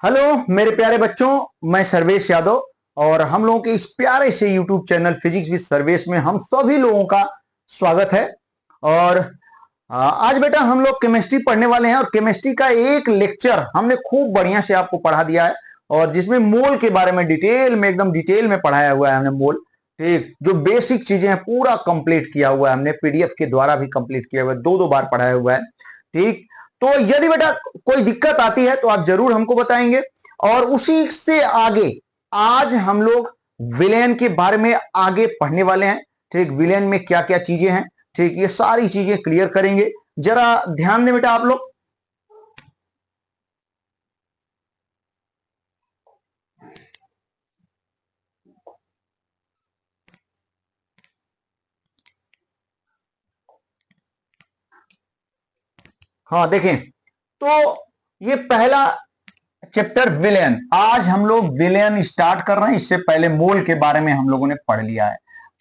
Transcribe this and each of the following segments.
Hello मेरे प्यारे बच्चों, मैं सर्वेश यादव और हम लोगों के इस प्यारे से YouTube channel physics with Sarvesh में हम सभी लोगों का स्वागत है। और आज बेटा हम लोग केमिस्ट्री पढ़ने वाले हैं और केमिस्ट्री का एक लेक्चर हमने खूब बढ़िया से आपको पढ़ा दिया है और जिसमें मोल के बारे में डिटेल में एकदम डिटेल में पढ़ाया हुआ है हमने मोल। ठीक, जो बेसिक चीजें हैं पूरा कंप्लीट किया हुआ है हमने, पीडीएफ के द्वारा भी कंप्लीट किया हुआ है, दो दो बार पढ़ाया हुआ है। ठीक, तो यदि बेटा कोई दिक्कत आती है तो आप जरूर हमको बताएंगे। और उसी से आगे आज हम लोग विलेन के बारे में आगे पढ़ने वाले हैं। ठीक, विलेन में क्या क्या चीजें हैं, ठीक, ये सारी चीजें क्लियर करेंगे। जरा ध्यान दें बेटा आप लोग। हाँ देखें, तो ये पहला चैप्टर विलेन, आज हम लोग विलेन स्टार्ट कर रहे हैं। इससे पहले मोल के बारे में हम लोगों ने पढ़ लिया है।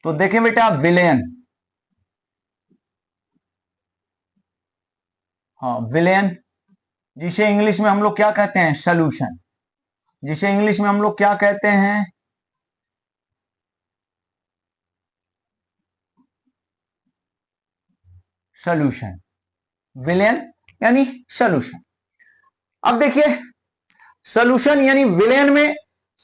तो देखें बेटा विलेन, हाँ विलेन जिसे इंग्लिश में हम लोग क्या कहते हैं, सोल्यूशन, जिसे इंग्लिश में हम लोग क्या कहते हैं, सोल्यूशन। विलेन यानी सोल्यूशन। अब देखिए सोल्यूशन यानी विलेन में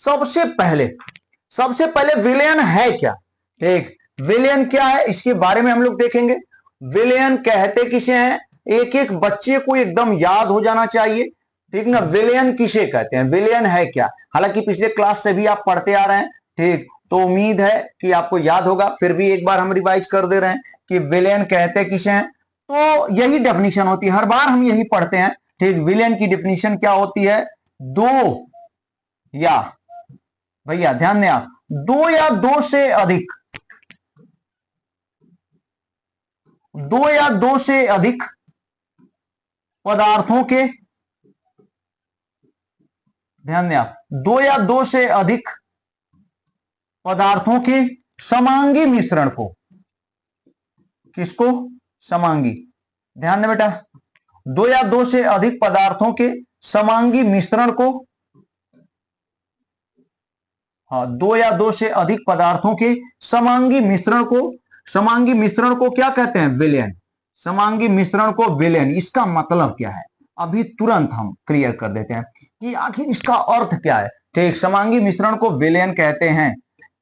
सबसे पहले विलेन है क्या। ठीक, विलेन क्या है इसके बारे में हम लोग देखेंगे। विलेन कहते किसे हैं, एक एक बच्चे को एकदम याद हो जाना चाहिए। ठीक ना, विलेन किसे कहते हैं, विलेन है क्या। हालांकि पिछले क्लास से भी आप पढ़ते आ रहे हैं, ठीक, तो उम्मीद है कि आपको याद होगा। फिर भी एक बार हम रिवाइज कर दे रहे हैं कि विलेन कहते किसे हैं। तो यही डेफिनेशन होती है, हर बार हम यही पढ़ते हैं। ठीक, विलेन की डेफिनेशन क्या होती है, दो या, भैया ध्यान दें आप, दो या दो से अधिक, दो या दो से अधिक पदार्थों के, ध्यान दें आप, दो या दो से अधिक पदार्थों के समांगी मिश्रण को, किसको, समांगी, ध्यान दें बेटा, दो या दो से अधिक पदार्थों के समांगी मिश्रण को, हाँ दो या दो से अधिक पदार्थों के समांगी मिश्रण को, समांगी मिश्रण को क्या कहते हैं, विलेन। समांगी मिश्रण को विलेन, इसका मतलब क्या है अभी तुरंत हम क्लियर कर देते हैं कि आखिर इसका अर्थ क्या है। ठीक, समांगी मिश्रण को विलेन कहते हैं।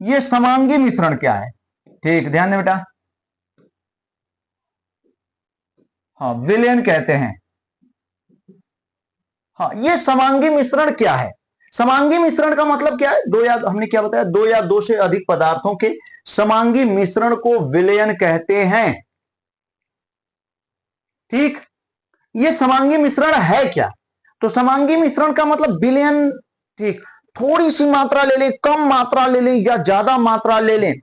ये समांगी मिश्रण क्या है, ठीक ध्यान दें बेटा, हाँ विलेन कहते हैं। हाँ, ये समांगी मिश्रण क्या है, समांगी मिश्रण का मतलब क्या है, दो या, हमने क्या बताया, दो या दो से अधिक पदार्थों के समांगी मिश्रण को विलयन कहते हैं। ठीक, ये समांगी मिश्रण है क्या, तो समांगी मिश्रण का मतलब विलयन। ठीक, थोड़ी सी मात्रा ले लें, कम मात्रा ले लें या ज्यादा मात्रा ले लें,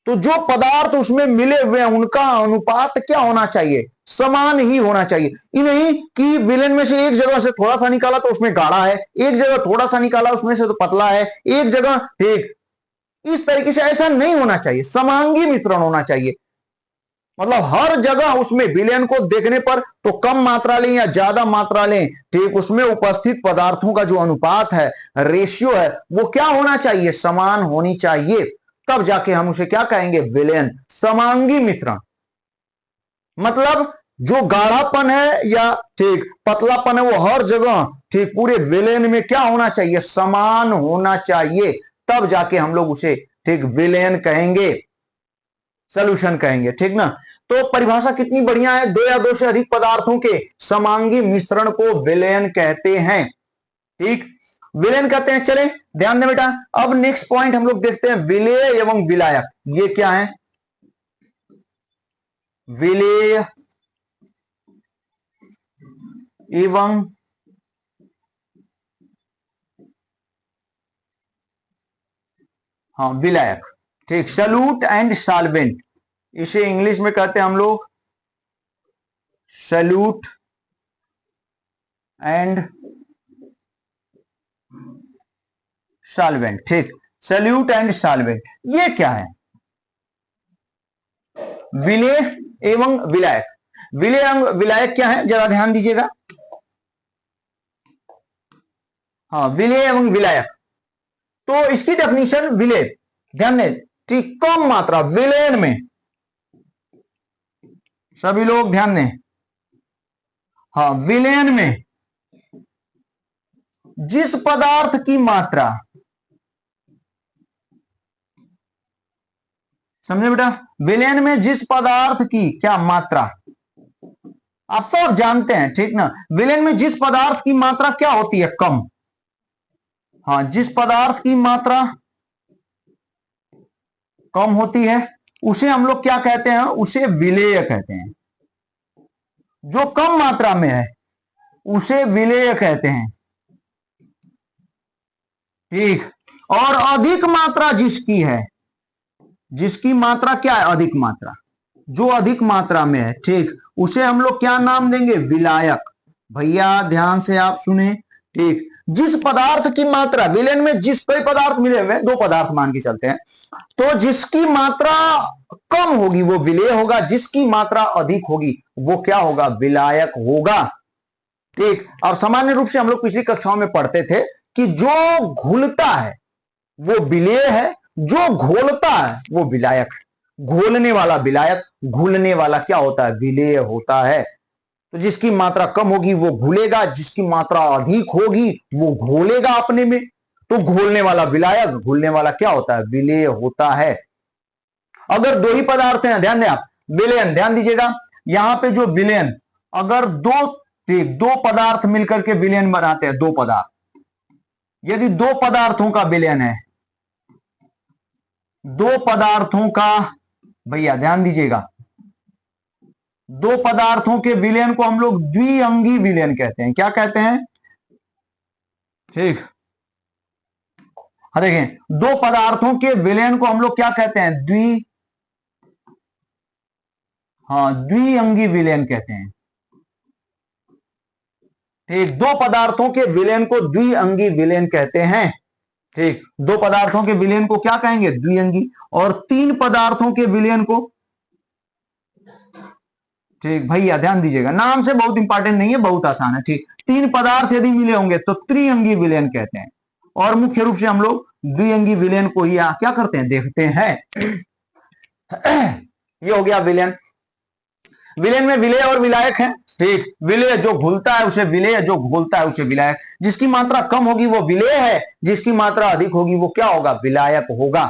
तो जो पदार्थ उसमें मिले हुए हैं उनका अनुपात क्या होना चाहिए, समान ही होना चाहिए। ये नहीं कि विलेन में से एक जगह से थोड़ा सा निकाला तो उसमें गाढ़ा है, एक जगह थोड़ा सा निकाला उसमें से तो पतला है, एक जगह, ठीक, इस तरीके से ऐसा नहीं होना चाहिए, समांगी मिश्रण होना चाहिए। मतलब हर जगह उसमें विलेन को देखने पर तो कम मात्रा लें या ज्यादा मात्रा लें, ठीक, उसमें उपस्थित पदार्थों का जो अनुपात है, रेशियो है, वो क्या होना चाहिए, समान होनी चाहिए। तब जाके हम उसे क्या कहेंगे, विलेन, समांगी मिश्रण। मतलब जो गाढ़ापन है या, ठीक, पतलापन है वो हर जगह, ठीक, पूरे विलेन में क्या होना चाहिए, समान होना चाहिए। तब जाके हम लोग उसे, ठीक, विलेन कहेंगे, सोल्यूशन कहेंगे। ठीक ना, तो परिभाषा कितनी बढ़िया है, दो या दो से अधिक पदार्थों के समांगी मिश्रण को विलेन कहते हैं। ठीक, विलेन कहते हैं। चले ध्यान दें बेटा, अब नेक्स्ट पॉइंट हम लोग देखते हैं, विलेय एवं विलायक। ये क्या है, विलेय एवं हाँ विलायक। ठीक, सल्यूट एंड सॉल्वेंट, इसे इंग्लिश में कहते हैं हम लोग सल्यूट एंड सॉल्वेंट। ठीक, सल्यूट एंड सॉल्वेंट, ये क्या है, विलेय एवं विलायक। विलेय एवं विलायक क्या है, जरा ध्यान दीजिएगा। हाँ, विलेय एवं विलायक। तो इसकी डेफिनेशन विलेय, ध्यान दें, ठीक, कम मात्रा विलेयन में, सभी लोग ध्यान दें, हाँ, विलेयन में जिस पदार्थ की मात्रा, समझे बेटा, विलेयन में जिस पदार्थ की क्या मात्रा, आप सब जानते हैं, ठीक ना, विलेयन में जिस पदार्थ की मात्रा क्या होती है, कम, हाँ, जिस पदार्थ की मात्रा कम होती है उसे हम लोग क्या कहते हैं, उसे विलेय कहते हैं। जो कम मात्रा में है उसे विलेय कहते हैं, ठीक। और अधिक मात्रा जिसकी है, जिसकी मात्रा क्या है, अधिक मात्रा, जो अधिक मात्रा में है, ठीक, उसे हम लोग क्या नाम देंगे, विलायक। भैया ध्यान से आप सुने, ठीक, जिस पदार्थ की मात्रा, विलेयन में जिस कई पदार्थ मिले हुए, दो पदार्थ मान के चलते हैं, तो जिसकी मात्रा कम होगी वो विलेय होगा, जिसकी मात्रा अधिक होगी वो क्या होगा, विलायक होगा, ठीक। और सामान्य रूप से हम लोग पिछली कक्षाओं में पढ़ते थे कि जो घुलता है वो विलेय है, जो घोलता है वो विलायक है। घोलने वाला विलायक, घुलने वाला क्या होता है, विलेय होता है। तो जिसकी मात्रा कम होगी वो घुलेगा, जिसकी मात्रा अधिक होगी वो घोलेगा अपने में, तो घोलने वाला विलायक, घुलने वाला क्या होता है, विलेय होता है। अगर दो ही पदार्थ हैं, ध्यान दें आप, विलेयन, ध्यान दीजिएगा, यहां पे जो विलेयन, अगर दो पदार्थ मिलकर के विलेयन बनाते हैं, दो पदार्थ, यदि दो पदार्थों का विलेयन है, दो पदार्थों का, भैया ध्यान दीजिएगा, दो पदार्थों के विलयन को हम लोग द्विअंगी विलयन कहते हैं। क्या कहते हैं, ठीक, देखें, दो पदार्थों के विलयन को हम लोग क्या कहते हैं, द्विअंगी विलयन कहते हैं, ठीक। दो पदार्थों के विलयन को द्विअंगी विलयन कहते हैं, ठीक। दो पदार्थों के विलयन को क्या कहेंगे, द्विअंगी। और तीन पदार्थों के विलयन को, ठीक भैया ध्यान दीजिएगा, नाम से बहुत इंपॉर्टेंट नहीं है, बहुत आसान है, ठीक। तीन पदार्थ यदि मिले होंगे तो त्रिअंगी विलयन कहते हैं। और मुख्य रूप से हम लोग द्विअंगी विलयन को ही क्या करते हैं, देखते हैं। ये हो गया विलयन। विलयन में विलेय और विलायक है, ठीक। विलेय जो घुलता है उसे विलेय, जो घोलता है उसे विलायक। जिसकी मात्रा कम होगी वो विलेय है, जिसकी मात्रा अधिक होगी वो क्या होगा, विलायक होगा,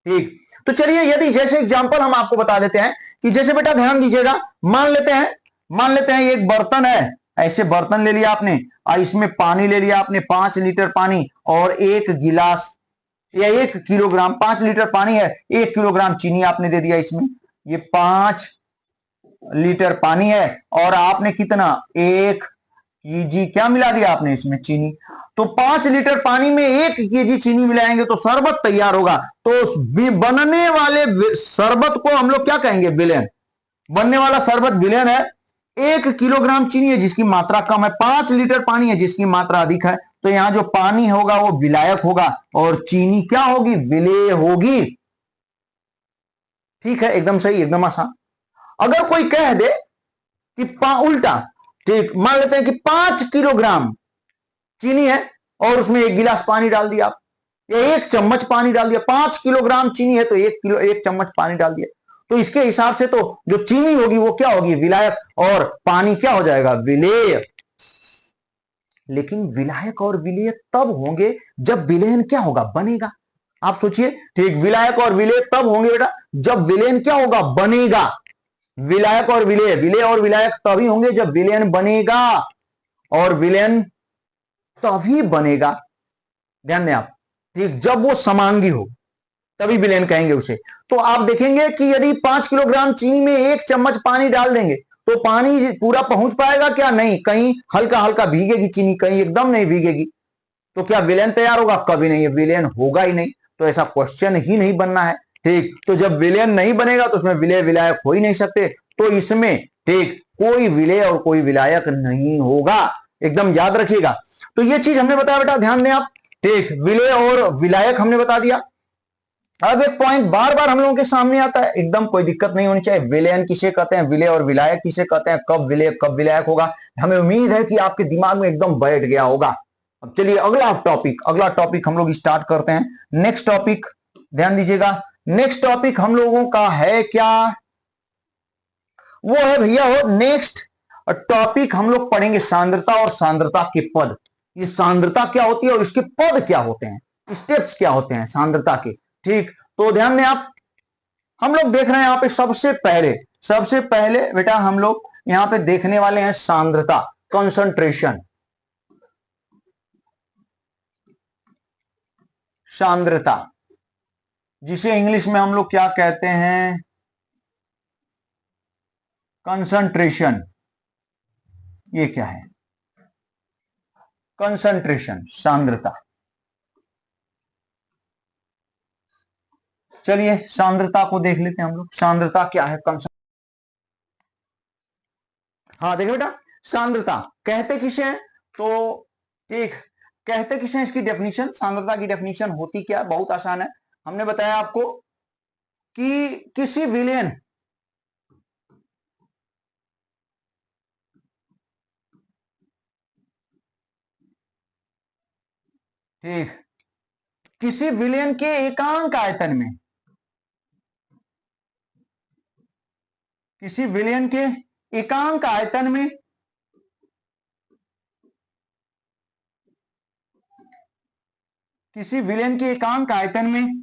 ठीक। तो चलिए, यदि जैसे एग्जांपल हम आपको बता देते हैं कि जैसे बेटा ध्यान दीजिएगा, मान लेते हैं एक बर्तन है, ऐसे बर्तन ले लिया आपने, और इसमें पानी ले लिया आपने, 5 लीटर पानी, और 1 गिलास या 1 किलोग्राम, 5 लीटर पानी है, 1 किलोग्राम चीनी आपने दे दिया इसमें। ये 5 लीटर पानी है और आपने कितना, 1 केजी क्या मिला दिया आपने इसमें, चीनी। तो 5 लीटर पानी में 1 केजी चीनी मिलाएंगे तो शरबत तैयार होगा। तो बनने वाले शरबत को हम लोग क्या कहेंगे, विलयन। बनने वाला शरबत विलयन है। 1 किलोग्राम चीनी है जिसकी मात्रा कम है, 5 लीटर पानी है जिसकी मात्रा अधिक है, तो यहां जो पानी होगा वो विलायक होगा और चीनी क्या होगी, विलेय होगी, ठीक है, एकदम सही, एकदम आसान। अगर कोई कह दे कि उल्टा, ठीक, मान लेते हैं कि 5 किलोग्राम चीनी है और उसमें 1 गिलास पानी डाल दिया आप, या 1 चम्मच पानी डाल दिया। 5 किलोग्राम चीनी है तो 1 चम्मच पानी डाल दिया, तो इसके हिसाब से तो जो चीनी होगी वो क्या होगी, विलायक, और पानी क्या हो जाएगा, विलेय। लेकिन विलायक और विलेय तब होंगे जब विलयन क्या होगा, बनेगा। आप सोचिए, ठीक, विलायक और विलेय तब होंगे बेटा जब विलयन क्या होगा, बनेगा। विलायक और विलेय, विलेय और विलायक तभी होंगे जब विलयन बनेगा, और विलयन तभी बनेगा, ध्यान दें आप, ठीक, जब वो समांगी हो, तभी विलयन कहेंगे उसे। तो आप देखेंगे कि यदि 5 किलोग्राम चीनी में 1 चम्मच पानी डाल देंगे तो पानी पूरा पहुंच पाएगा क्या, नहीं, कहीं हल्का हल्का भीगेगी चीनी, कहीं एकदम नहीं भीगेगी। तो क्या विलयन तैयार होगा, कभी नहीं, विलयन होगा ही नहीं। तो ऐसा क्वेश्चन ही नहीं बनना है, ठीक। तो जब विलयन नहीं बनेगा तो उसमें विलेय विलायक हो ही नहीं सकते, तो इसमें, ठीक, कोई विलेय और कोई विलायक नहीं होगा, एकदम याद रखिएगा। तो ये चीज हमने बताया बेटा, ध्यान दें आप, ठीक, विलेय और विलायक हमने बता दिया। अब एक पॉइंट बार बार हम लोगों के सामने आता है, एकदम कोई दिक्कत नहीं होनी चाहिए, विलयन किसे कहते हैं, विलेय और विलायक किसे कहते हैं, कब विलेय कब विलायक होगा, हमें उम्मीद है कि आपके दिमाग में एकदम बैठ गया होगा। अब चलिए अगला टॉपिक हम लोग स्टार्ट करते हैं। नेक्स्ट टॉपिक ध्यान दीजिएगा, नेक्स्ट टॉपिक हम लोगों का है क्या, वो है भैया हो नेक्स्ट टॉपिक हम लोग पढ़ेंगे सांद्रता और सांद्रता के पद। ये सांद्रता क्या होती है और इसके पद क्या होते हैं, स्टेप्स क्या होते हैं सांद्रता के। ठीक, तो ध्यान दें आप, हम लोग देख रहे हैं यहां पे सबसे पहले बेटा हम लोग यहां पे देखने वाले हैं सांद्रता, कंसंट्रेशन, सांद्रता, जिसे इंग्लिश में हम लोग क्या कहते हैं, कंसंट्रेशन। ये क्या है, कंसंट्रेशन, सांद्रता। चलिए सांद्रता को देख लेते हैं हम लोग, सांद्रता क्या है, हाँ देखिए बेटा, सांद्रता कहते किसे हैं, तो एक कहते किसे हैं, इसकी डेफिनेशन, सांद्रता की डेफिनेशन होती क्या है, बहुत आसान है। हमने बताया आपको कि किसी विलयन ठीक किसी विलयन के एकांक आयतन में, किसी विलयन के एकांक आयतन में किसी विलयन के एकांक आयतन में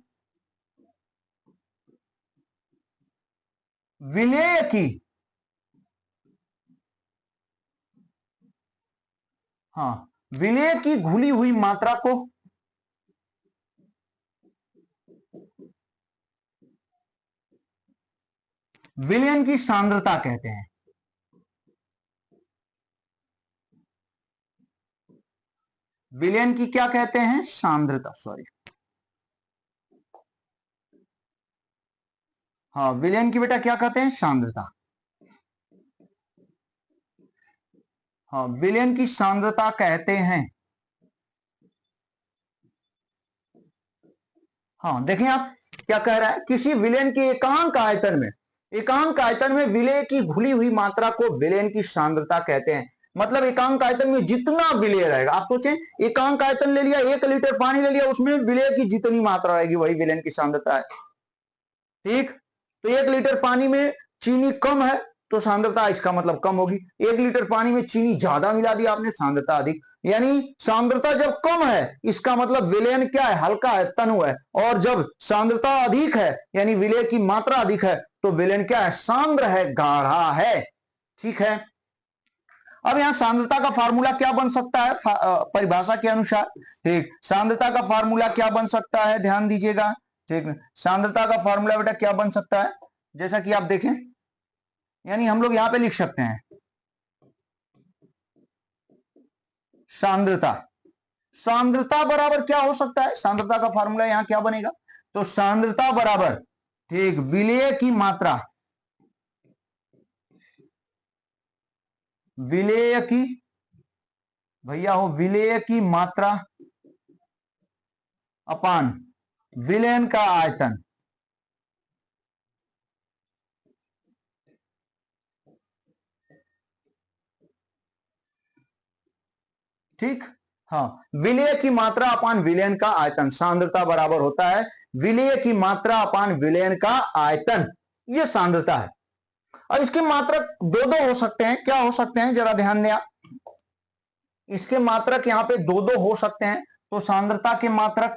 विलेय की, हाँ विलेय की घुली हुई मात्रा को विलयन की सांद्रता कहते हैं। विलयन की क्या कहते हैं, सांद्रता, सॉरी, हाँ विलयन की बेटा क्या कहते हैं, सांद्रता। हाँ विलयन की सांद्रता कहते हैं। हाँ देखें आप क्या कह रहा है, किसी विलयन के एकांक आयतन में विलेय की घुली हुई मात्रा को विलयन की सांद्रता कहते हैं। मतलब एकांक आयतन में जितना विलेय रहेगा, आप सोचें एकांक आयतन ले लिया, 1 लीटर पानी ले लिया, उसमें विलेय की जितनी मात्रा रहेगी वही विलयन की सांद्रता है। ठीक, तो 1 लीटर पानी में चीनी कम है तो सांद्रता इसका मतलब कम होगी, 1 लीटर पानी में चीनी ज्यादा मिला दिया आपने, सांद्रता अधिक। यानी सांद्रता जब कम है इसका मतलब विलयन क्या है, हल्का है, तनु है। और जब सांद्रता अधिक है यानी विलय की मात्रा अधिक है तो विलयन क्या है, सांद्र है, गाढ़ा है। ठीक है, अब यहां सांद्रता का फार्मूला क्या बन सकता है, परिभाषा के अनुसार। ठीक, सांद्रता का फार्मूला क्या बन सकता है, ध्यान दीजिएगा। ठीक, सांद्रता का फार्मूला बेटा क्या बन सकता है, जैसा कि आप देखें, यानी हम लोग यहां पे लिख सकते हैं सांद्रता बराबर क्या हो सकता है, सांद्रता का फार्मूला यहां क्या बनेगा, तो सांद्रता बराबर ठीक विलेय की मात्रा, विलेय की भैया हो विलेय की मात्रा अपान विलयन का आयतन। ठीक, हाँ विलेय की मात्रा अपान विलयन का आयतन, सांद्रता बराबर होता है विलेय की मात्रा अपान विलयन का आयतन, ये सांद्रता है। अब इसके मात्रक दो हो सकते हैं, क्या हो सकते हैं जरा ध्यान दें आप, इसके मात्रक यहां पे दो हो सकते हैं। तो सांद्रता के मात्रक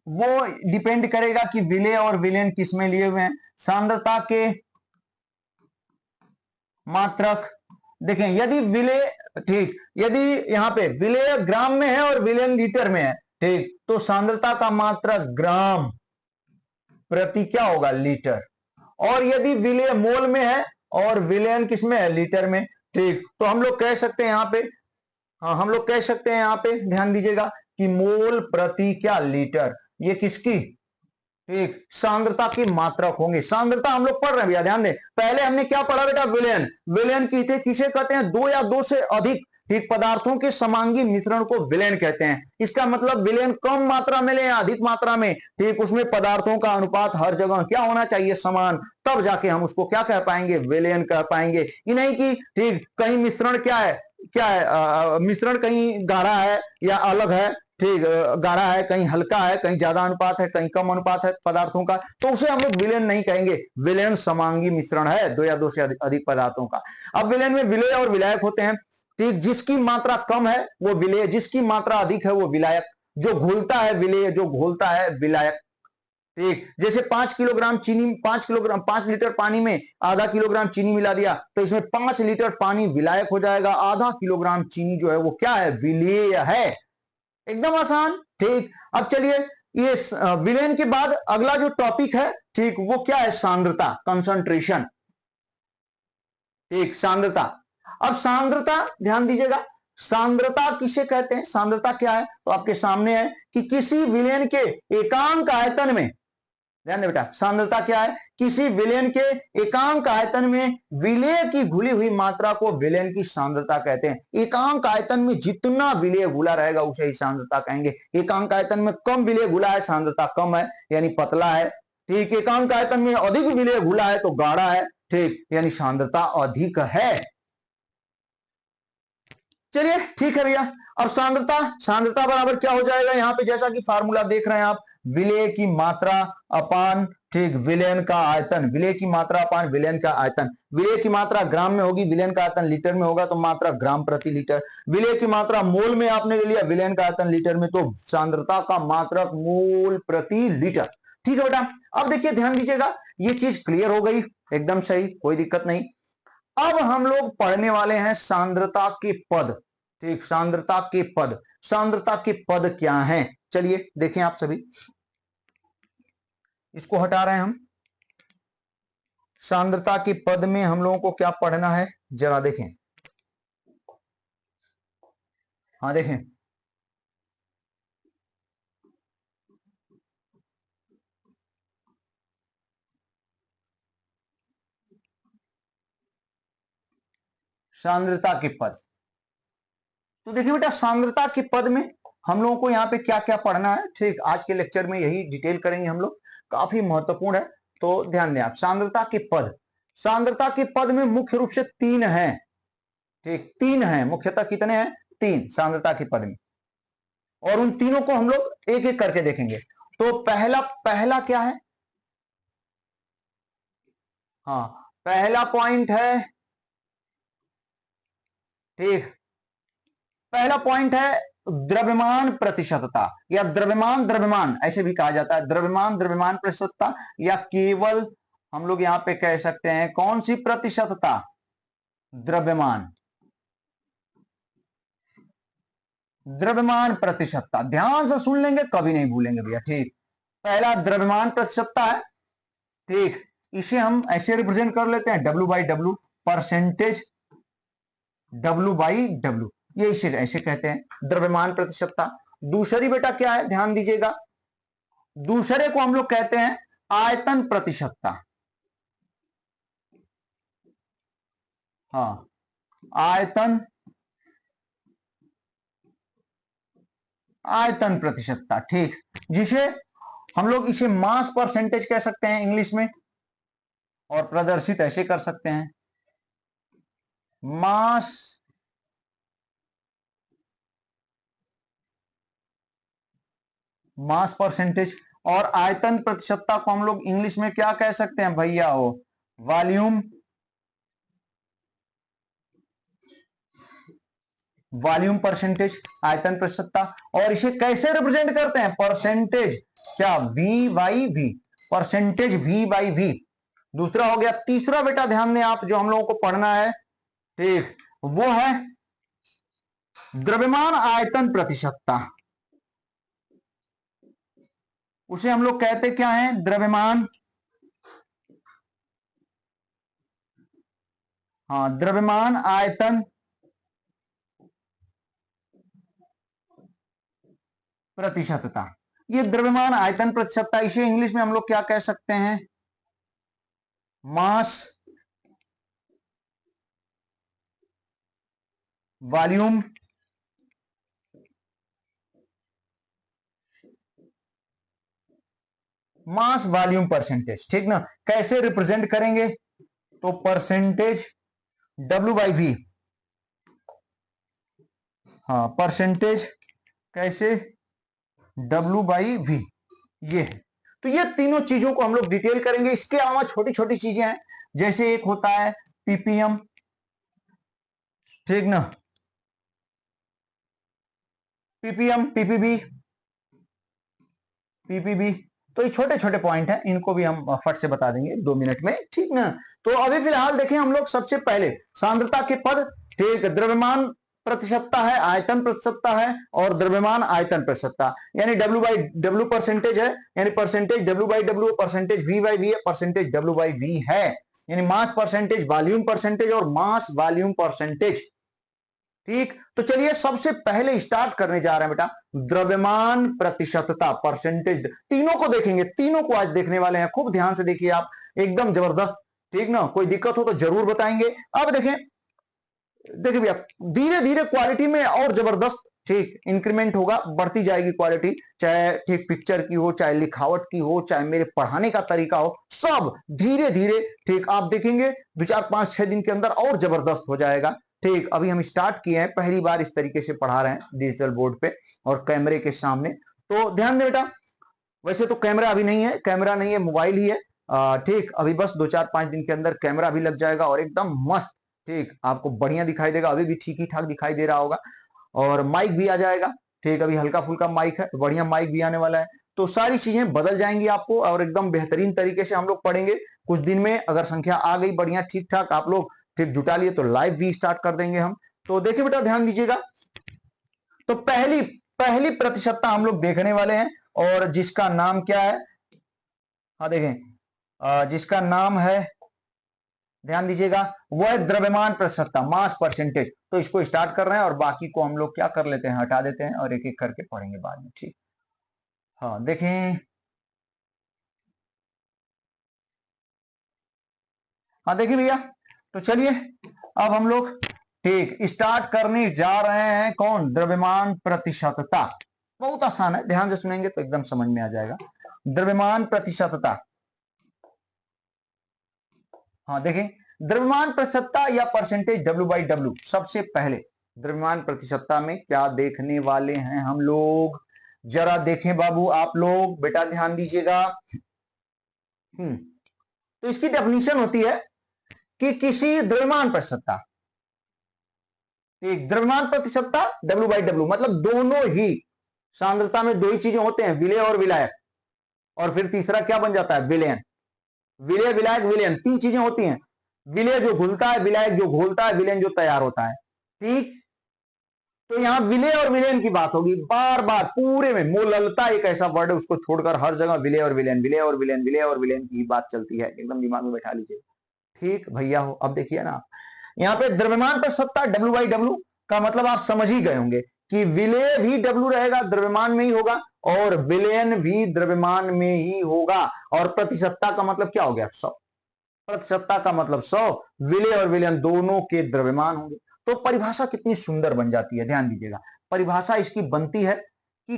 वो डिपेंड करेगा कि विलेय और विलयन किसमें लिए हुए हैं। सांद्रता के मात्रक देखें, यदि विलेय ठीक, यदि यहां पे विलेय ग्राम में है और विलयन लीटर में है, ठीक, तो सांद्रता का मात्रक ग्राम प्रति क्या होगा, लीटर। और यदि विलेय मोल में है और विलयन किसमें है, लीटर में। ठीक, तो हम लोग कह सकते हैं यहां पे, हाँ हम लोग कह सकते हैं यहां पे ध्यान दीजिएगा कि मोल प्रति क्या लीटर, ये किसकी, ठीक, सांद्रता की मात्रक होंगे। सांद्रता हम लोग पढ़ रहे हैं भैया, ध्यान दें, पहले हमने क्या पढ़ा बेटा, विलयन। विलयन की थे किसे कहते हैं, दो या दो से अधिक ठीक पदार्थों के समांगी मिश्रण को विलयन कहते हैं। इसका मतलब विलयन कम मात्रा में ले या अधिक मात्रा में, ठीक, उसमें पदार्थों का अनुपात हर जगह क्या होना चाहिए, समान, तब जाके हम उसको क्या कह पाएंगे, विलयन कह पाएंगे। ये नहीं कि ठीक कहीं मिश्रण क्या है, क्या है, मिश्रण कहीं गाढ़ा है या अलग है, ठीक, गाढ़ा है, कहीं हल्का है, कहीं ज्यादा अनुपात है, कहीं कम अनुपात है पदार्थों का, तो उसे हम लोग विलयन नहीं कहेंगे। विलयन समांगी मिश्रण है दो या दो से अधिक पदार्थों का। अब विलयन में विलेय और विलायक होते हैं, ठीक, जिसकी मात्रा कम है वो विलेय, जिसकी मात्रा अधिक है वो विलायक। जो घुलता है विलेय, जो घुलता है विलायक, ठीक। जैसे 5 किलोग्राम चीनी, 5 किलोग्राम, 5 लीटर पानी में आधा किलोग्राम चीनी मिला दिया तो इसमें 5 लीटर पानी विलायक हो जाएगा, आधा किलोग्राम चीनी जो है वो क्या है, विलेय है। एकदम आसान, ठीक। अब चलिए, ये विलेयन के बाद अगला जो टॉपिक है, ठीक, वो क्या है, सांद्रता, कंसंट्रेशन, ठीक, सांद्रता। अब सांद्रता ध्यान दीजिएगा, सांद्रता किसे कहते हैं, सांद्रता क्या है, तो आपके सामने है कि किसी विलयन के एकांक आयतन में, ध्यान दे बेटा, सांद्रता क्या है, किसी विलयन के एकांक आयतन में विलेय की घुली हुई मात्रा को विलयन की सांद्रता कहते हैं। एकांक आयतन में जितना विलेय घुला रहेगा उसे ही सांद्रता कहेंगे। एकांक आयतन में कम विलेय घुला है, सांद्रता कम है यानी पतला है, ठीक। एकांक आयतन में अधिक विलेय घुला है तो गाढ़ा है, ठीक, यानी सांद्रता अधिक है। चलिए ठीक है भैया। अब सांद्रता, सांद्रता बराबर क्या हो जाएगा, यहां पे जैसा कि फार्मूला देख रहे हैं आप, विलेय की मात्रा अपान, ठीक, विलयन का आयतन, विलेय की मात्रा अपान विलयन का आयतन। विलेय की मात्रा ग्राम में होगी, विलयन का आयतन लीटर में होगा तो मात्रा ग्राम प्रति लीटर। विलेय की मात्रा मोल में आपने ले लिया, विलयन का आयतन लीटर में, तो सांद्रता का मात्रक मोल प्रति लीटर। ठीक है बेटा। अब देखिए ध्यान दीजिएगा, ये चीज क्लियर हो गई, एकदम सही, कोई दिक्कत नहीं। अब हम लोग पढ़ने वाले हैं सांद्रता के पद, ठीक, सांद्रता के पद। सांद्रता के पद क्या हैं, चलिए देखें आप सभी, इसको हटा रहे हैं हम। सांद्रता के पद में हम लोगों को क्या पढ़ना है, जरा देखें, हाँ देखें, सांद्रता के पद। तो देखिए बेटा, सांद्रता के पद में हम लोगों को यहाँ पे क्या क्या पढ़ना है, ठीक, आज के लेक्चर में यही डिटेल करेंगे हम लोग, काफी महत्वपूर्ण है, तो ध्यान दें आप। सांद्रता के पद, सांद्रता के पद में मुख्य रूप से 3 हैं, ठीक, 3 हैं मुख्यतः, कितने हैं, 3 सांद्रता के पद में, और उन तीनों को हम लोग एक एक करके देखेंगे। तो पहला पहला क्या है, हाँ, पहला पॉइंट है, ठीक, पहला पॉइंट है द्रव्यमान प्रतिशतता, या द्रव्यमान द्रव्यमान ऐसे भी कहा जाता है, द्रव्यमान द्रव्यमान प्रतिशतता, या केवल हम लोग यहां पे कह सकते हैं कौन सी प्रतिशतता, द्रव्यमान, द्रव्यमान प्रतिशतता। ध्यान से सुन लेंगे, कभी नहीं भूलेंगे भैया, ठीक। पहला द्रव्यमान प्रतिशतता है, ठीक, इसे हम ऐसे रिप्रेजेंट कर लेते हैं W/W, परसेंटेज W/W, ये इसे ऐसे कहते हैं द्रव्यमान प्रतिशतता। दूसरी बेटा क्या है, ध्यान दीजिएगा, दूसरे को हम लोग कहते हैं आयतन प्रतिशतता, हाँ, आयतन, आयतन प्रतिशतता, ठीक, जिसे हम लोग इसे मास परसेंटेज कह सकते हैं इंग्लिश में, और प्रदर्शित ऐसे कर सकते हैं, मास मास परसेंटेज। और आयतन प्रतिशतता को हम लोग इंग्लिश में क्या कह सकते हैं भैया, हो, वॉल्यूम, वॉल्यूम परसेंटेज, आयतन प्रतिशतता। और इसे कैसे रिप्रेजेंट करते हैं, परसेंटेज, क्या, V/V, परसेंटेज V/V। दूसरा हो गया। तीसरा बेटा ध्यान दें आप, जो हम लोगों को पढ़ना है, ठीक, वो है द्रव्यमान आयतन प्रतिशतता। उसे हम लोग कहते क्या है, द्रव्यमान, हाँ, द्रव्यमान आयतन प्रतिशतता। ये द्रव्यमान आयतन प्रतिशतता, इसे इंग्लिश में हम लोग क्या कह सकते हैं, mass volume mass volume percentage, ठीक ना। कैसे रिप्रेजेंट करेंगे, तो परसेंटेज W/V, हाँ, परसेंटेज कैसे, W/V, ये है। तो ये तीनों चीजों को हम लोग डिटेल करेंगे। इसके अलावा छोटी छोटी चीजें हैं, जैसे एक होता है PPM, ठीक ना, PPM, PPB, तो ये छोटे छोटे पॉइंट हैं, इनको भी हम फट से बता देंगे 2 मिनट में, ठीक ना। तो अभी फिलहाल देखें हम लोग सबसे पहले सांद्रता के पद, ठीक, द्रव्यमान प्रतिशतता है, आयतन प्रतिशतता है, और द्रव्यमान आयतन प्रतिशतता, यानी W/W परसेंटेज है, यानी परसेंटेज W/W, परसेंटेज V/V है, परसेंटेज W/V है, यानी मास परसेंटेज, वॉल्यूम परसेंटेज और मास वॉल्यूम परसेंटेज, ठीक। तो चलिए सबसे पहले स्टार्ट करने जा रहे हैं बेटा, द्रव्यमान प्रतिशतता, परसेंटेज, तीनों को देखेंगे, तीनों को आज देखने वाले हैं, खूब ध्यान से देखिए आप, एकदम जबरदस्त, ठीक ना। कोई दिक्कत हो तो जरूर बताएंगे। अब देखें, देखिए भैया, धीरे धीरे क्वालिटी में और जबरदस्त, ठीक, इंक्रीमेंट होगा, बढ़ती जाएगी क्वालिटी, चाहे ठीक पिक्चर की हो, चाहे लिखावट की हो, चाहे मेरे पढ़ाने का तरीका हो, सब धीरे धीरे, ठीक, आप देखेंगे 2 4 5 6 दिन के अंदर और जबरदस्त हो जाएगा, ठीक। अभी हम स्टार्ट किए हैं, पहली बार इस तरीके से पढ़ा रहे हैं डिजिटल बोर्ड पे और कैमरे के सामने, तो ध्यान दे बेटा। वैसे तो कैमरा अभी नहीं है, कैमरा नहीं है, मोबाइल ही है, ठीक। अभी बस 2 4 5 दिन के अंदर कैमरा भी लग जाएगा और एकदम मस्त, ठीक, आपको बढ़िया दिखाई देगा, अभी भी ठीक ही ठाक दिखाई दे रहा होगा, और माइक भी आ जाएगा, ठीक। अभी हल्का फुल्का माइक है, बढ़िया माइक भी आने वाला है, तो सारी चीजें बदल जाएंगी आपको और एकदम बेहतरीन तरीके से हम लोग पढ़ेंगे। कुछ दिन में अगर संख्या आ गई बढ़िया ठीक ठाक, आप लोग ठीक जुटा लिए, तो लाइव भी स्टार्ट कर देंगे हम। तो देखिए बेटा, ध्यान दीजिएगा, तो पहली पहली प्रतिशतता हम लोग देखने वाले हैं, और जिसका नाम क्या है, हाँ देखें, जिसका नाम है, ध्यान दीजिएगा, वो है द्रव्यमान प्रतिशतता, मास परसेंटेज। तो इसको स्टार्ट कर रहे हैं और बाकी को हम लोग क्या कर लेते हैं, हटा देते हैं और एक एक करके पढ़ेंगे बाद में, ठीक। हाँ देखें, हाँ देखिए भैया, तो चलिए अब हम लोग ठीक स्टार्ट करने जा रहे हैं, कौन, द्रव्यमान प्रतिशतता। बहुत आसान है, ध्यान से सुनेंगे तो एकदम समझ में आ जाएगा। द्रव्यमान प्रतिशतता, हाँ देखें, द्रव्यमान प्रतिशतता या परसेंटेज W/W, सबसे पहले द्रव्यमान प्रतिशतता में क्या देखने वाले हैं हम लोग, जरा देखें बाबू, आप लोग बेटा ध्यान दीजिएगा। तो इसकी डेफिनेशन होती है कि किसी द्रव्यमान प्रतिशतता, एक द्रव्यमान प्रतिशतता W/W, मतलब दोनों ही सांद्रता में दो ही चीजें होते हैं, विलेय और विलायक, और फिर तीसरा क्या बन जाता है, विलयन। विलेय, विलायक, विलयन, तीन चीजें होती हैं, विलेय जो घुलता है, विलायक जो घोलता है, विलयन जो तैयार होता है, ठीक। तो यहां विलेय और विलयन की बात होगी बार बार पूरे में, मोललता एक ऐसा वर्ड है, उसको छोड़कर हर जगह विलेय और विलयन, विलेय और विलयन, विलेय और विलयन की बात चलती है, एकदम दिमाग में बैठा लीजिए, ठीक भैया हो। अब देखिए ना, यहाँ पे द्रव्यमान पर सत्ता W/W का मतलब आप समझ ही गए होंगे कि विलेय भी W रहेगा, द्रव्यमान में ही होगा, और विलयन भी द्रव्यमान में ही होगा, और प्रतिशतता का मतलब क्या हो गया, 100, प्रतिशतता का मतलब 100, विलेय और विलयन दोनों के द्रव्यमान होंगे। तो परिभाषा कितनी सुंदर बन जाती है, ध्यान दीजिएगा, परिभाषा इसकी बनती है कि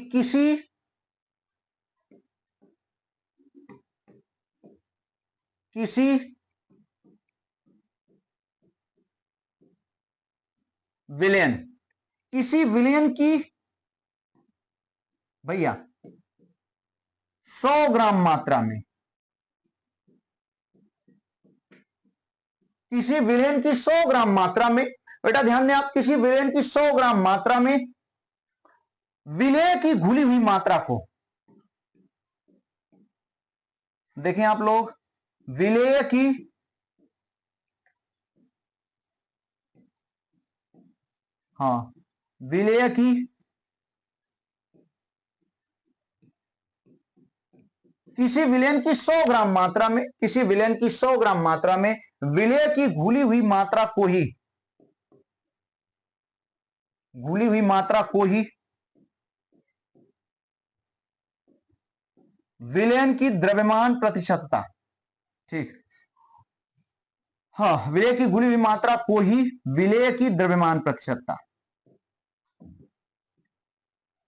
किसी विलयन, किसी विलयन की भैया 100 ग्राम मात्रा में, किसी विलयन की 100 ग्राम मात्रा में, बेटा ध्यान दें आप, किसी विलयन की 100 ग्राम मात्रा में विलेय की घुली हुई मात्रा को, देखें आप लोग, विलेय की, हाँ, विलेय की, किसी विलयन की 100 ग्राम मात्रा में, किसी विलयन की 100 ग्राम मात्रा में विलेय की घुली हुई मात्रा को ही, घुली हुई मात्रा को ही विलयन की द्रव्यमान प्रतिशतता, ठीक, हाँ, विलेय की घुली हुई मात्रा को ही विलेय की द्रव्यमान प्रतिशतता,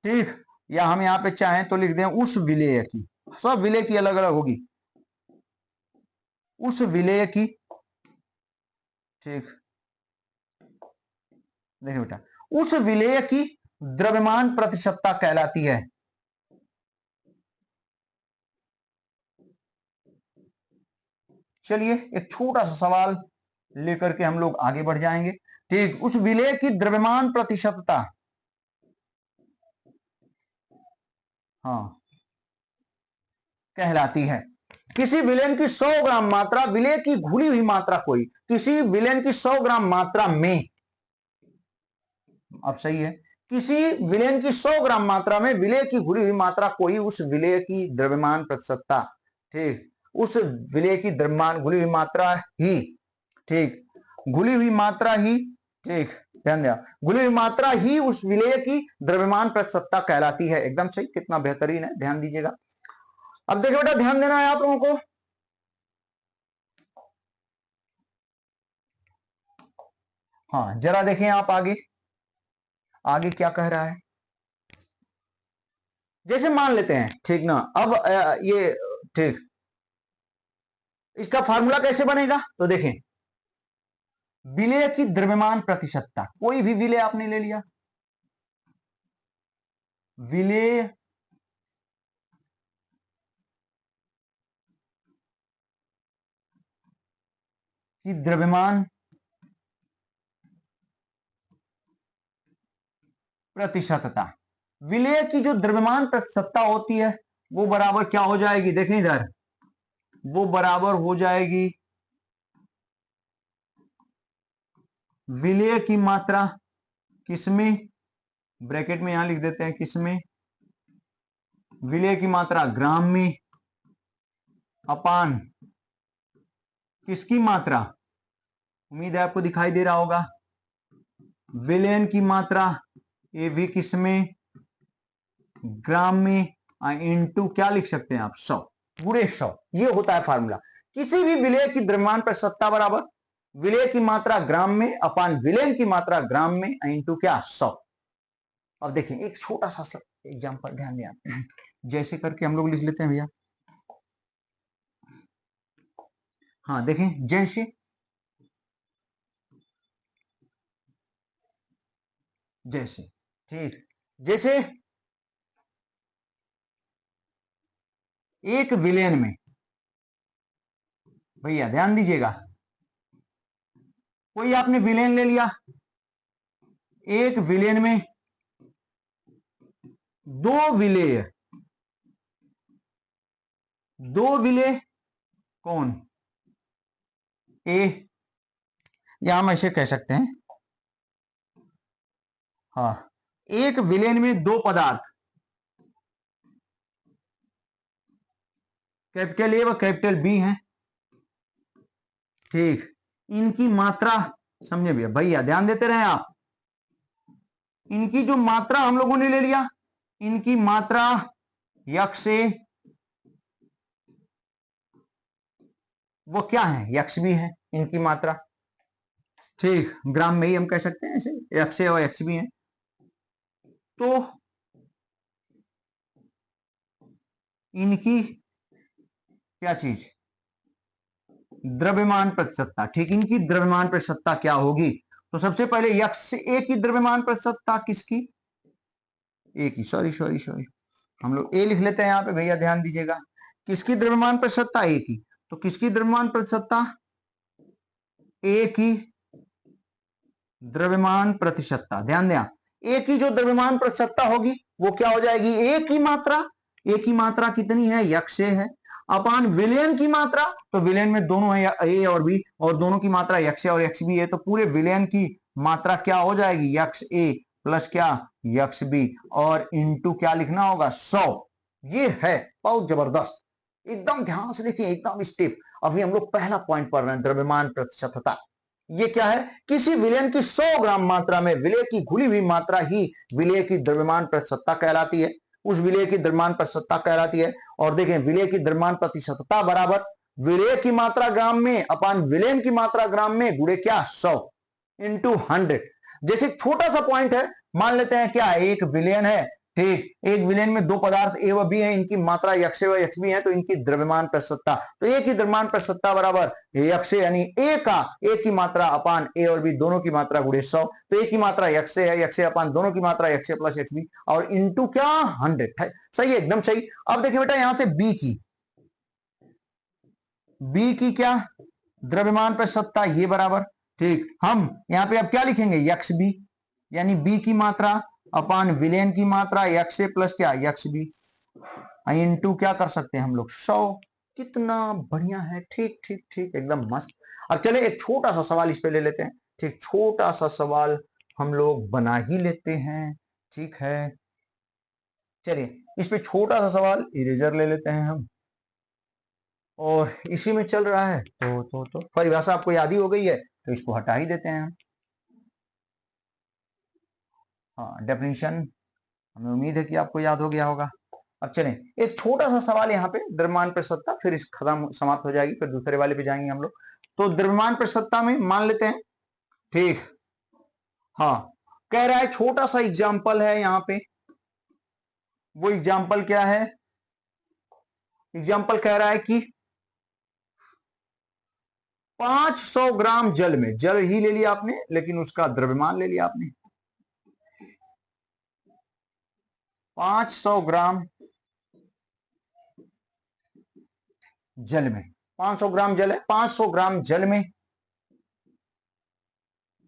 ठीक। या हम यहां पे चाहें तो लिख दें उस विलेय की, सब विलेय की अलग अलग होगी, उस विलेय की, ठीक, देखिए बेटा, उस विलेय की द्रव्यमान प्रतिशतता कहलाती है। चलिए एक छोटा सा सवाल लेकर के हम लोग आगे बढ़ जाएंगे। ठीक, उस विलेय की द्रव्यमान प्रतिशतता, हाँ, कहलाती है। किसी विलेन की 100 ग्राम मात्रा विलेय की घुली हुई मात्रा कोई, किसी विलेन की 100 ग्राम मात्रा में, अब सही है, किसी विलेन की 100 ग्राम मात्रा में विलेय की घुली हुई मात्रा कोई, उस विलेय की द्रव्यमान प्रतिशतता, ठीक, उस विलेय की द्रव्यमान घुली हुई मात्रा ही, ठीक, घुली हुई मात्रा ही, ठीक, ध्यान दिया, घुली हुई मात्रा ही उस विलेय की द्रव्यमान प्रतिशतता कहलाती है। एकदम सही, कितना बेहतरीन है, ध्यान दीजिएगा। अब देखिए बेटा, ध्यान देना है आप लोगों को। हाँ, जरा देखें आप आगे, आगे क्या कह रहा है। जैसे मान लेते हैं, ठीक ना, अब ये, ठीक, इसका फार्मूला कैसे बनेगा, तो देखें, विलेय की द्रव्यमान प्रतिशतता, कोई भी विलेय आपने ले लिया, विलेय की द्रव्यमान प्रतिशतता, विलेय की जो द्रव्यमान प्रतिशतता होती है वो बराबर क्या हो जाएगी, देखें इधर, वो बराबर हो जाएगी विलेय की मात्रा, किसमें, ब्रैकेट में यहां लिख देते हैं, किसमें, विलेय की मात्रा ग्राम में, अपान किसकी मात्रा, उम्मीद है आपको दिखाई दे रहा होगा, विलेयन की मात्रा, ये भी किसमें, ग्राम में, इनटू क्या लिख सकते हैं आप, 100, पूरे 100, ये होता है फार्मूला। किसी भी विलेय की द्रव्यमान प्रतिशतता बराबर विलेय की मात्रा ग्राम में अपान विलेयन की मात्रा ग्राम में इनटू क्या, 100। अब देखें एक छोटा सा एग्जांपल, ध्यान दें, जैसे करके हम लोग लिख लेते हैं भैया। हाँ देखें, जैसे, जैसे, ठीक, जैसे एक विलेयन में, भैया ध्यान दीजिएगा, कोई आपने विलेयन ले लिया, एक विलेयन में दो विलेय, दो विलेय कौन, ए, या हम ऐसे कह सकते हैं, हाँ, एक विलेयन में दो पदार्थ, कैपिटल ए व कैपिटल बी हैं, ठीक, इनकी मात्रा, समझे भैया, भैया ध्यान देते रहे आप, इनकी जो मात्रा हम लोगों ने ले लिया, इनकी मात्रा यक्ष से, वो क्या है, यक्ष भी है, इनकी मात्रा, ठीक, ग्राम में ही हम कह सकते हैं, ऐसे यक्ष और यक्ष भी है। तो इनकी क्या चीज, द्रव्यमान प्रतिशतता, ठीक, इनकी द्रव्यमान प्रतिशतता क्या होगी, तो सबसे पहले यक्ष ए की द्रव्यमान प्रतिशतता, किसकी, ए की, सॉरी सॉरी सॉरी, हम लोग ए लिख लेते हैं यहां पे, भैया ध्यान दीजिएगा, किसकी द्रव्यमान प्रतिशतता, ए की, तो किसकी द्रव्यमान प्रतिशतता, ए की द्रव्यमान प्रतिशतता, ध्यान दें, ए की जो द्रव्यमान प्रतिशतता होगी वो क्या हो जाएगी, ए की मात्रा, ए की मात्रा कितनी है, यक्ष ए है, अपान विलेयन की मात्रा, तो विलेयन में दोनों है, ए और बी, और दोनों की मात्रा यक्ष और यक्ष बी है, तो पूरे विलेयन की मात्रा क्या हो जाएगी, यक्ष ए प्लस क्या, यक्ष बी, और इनटू क्या लिखना होगा, 100। ये है बहुत जबरदस्त, एकदम ध्यान से देखिए, एकदम स्टेप। अभी हम लोग पहला पॉइंट पढ़ रहे हैं, द्रव्यमान प्रतिशतता। ये क्या है, किसी विलेयन की 100 ग्राम मात्रा में विलेय की घुली हुई मात्रा ही विलेय की द्रव्यमान प्रतिशतता कहलाती है, उस विलेय की द्रव्यमान प्रतिशतता कहलाती है। और देखें, विलेय की द्रव्यमान प्रतिशतता बराबर विलेय की मात्रा ग्राम में अपान विलेयन की मात्रा ग्राम में गुणे क्या, 100 इंटू 100। जैसे छोटा सा पॉइंट है, मान लेते हैं क्या, एक विलेयन है, ठीक, एक विलेन में दो पदार्थ ए व बी है, इनकी मात्रा यक्ष व यक्ष बी है, तो इनकी द्रव्यमान प्रतिशतता, तो ए की द्रव्यमान प्रतिशतता बराबर यक्ष यानी ए का ए की मात्रा अपान ए और बी दोनों की मात्रा गुणे 100, तो ए की मात्रा यक्ष है, यक्ष अपान दोनों की मात्रा यक्ष प्लस यक्ष बी और इंटू क्या 100 है। सही है, एकदम सही। अब देखिए बेटा यहां से बी की क्या द्रव्यमान प्रतिशतता ये बराबर, ठीक, हम यहां पे अब क्या लिखेंगे यक्ष बी यानी बी की मात्रा अपान विलेन की मात्रा यक्ष प्लस क्या यक्ष बी इंटू क्या कर सकते हैं हम लोग 100। कितना बढ़िया है, ठीक ठीक ठीक, एकदम मस्त। अब चले एक छोटा सा सवाल इस पे ले लेते हैं, ठीक, छोटा सा सवाल हम लोग बना ही लेते हैं, ठीक है। चलिए इस पे छोटा सा सवाल इरेजर ले लेते हैं हम, और इसी में चल रहा है तो परिभाषा आपको याद ही हो गई है, तो इसको हटा ही देते हैं हम। हाँ, डेफिनेशन हमें उम्मीद है कि आपको याद हो गया होगा। अब चलें एक छोटा सा सवाल यहाँ पे द्रव्यमान प्रतिशतता, फिर इस खत्म समाप्त हो जाएगी, फिर दूसरे वाले पे जाएंगे हम लोग। तो द्रव्यमान प्रतिशतता में मान लेते हैं, ठीक, हाँ, कह रहा है छोटा सा एग्जाम्पल है यहाँ पे, वो एग्जाम्पल क्या है, एग्जाम्पल कह रहा है कि 500 ग्राम जल में, जल ही ले लिया आपने लेकिन उसका द्रव्यमान ले लिया आपने, 500 ग्राम जल में, 500 ग्राम जल है, 500 ग्राम जल में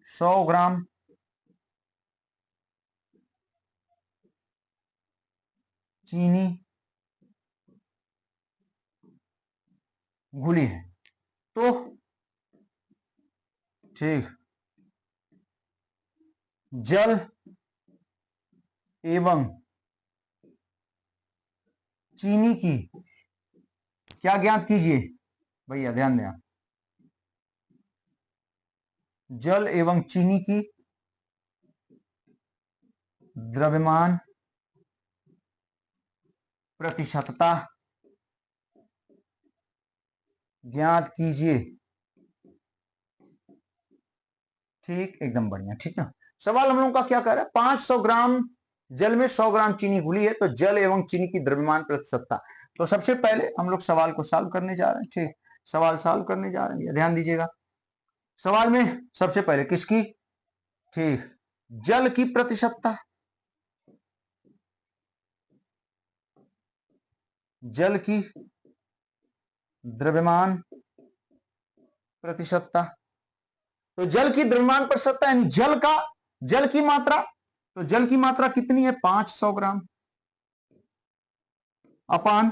100 ग्राम चीनी घुली है, तो ठीक, जल एवं चीनी की क्या ज्ञात कीजिए, भैया ध्यान दें, जल एवं चीनी की द्रव्यमान प्रतिशतता ज्ञात कीजिए, ठीक, एकदम बढ़िया, ठीक ना। सवाल हम लोगों का क्या कर रहा है, 500 ग्राम जल में 100 ग्राम चीनी घुली है, तो जल एवं चीनी की द्रव्यमान प्रतिशतता। तो सबसे पहले हम लोग सवाल को सॉल्व करने जा रहे हैं, ठीक, सवाल सॉल्व करने जा रहे हैं, ध्यान दीजिएगा। सवाल में सबसे पहले किसकी, ठीक, जल की प्रतिशतता, जल की द्रव्यमान प्रतिशतता, तो जल की द्रव्यमान प्रतिशतता यानी जल का, जल की मात्रा, तो जल की मात्रा कितनी है 500 ग्राम अपान,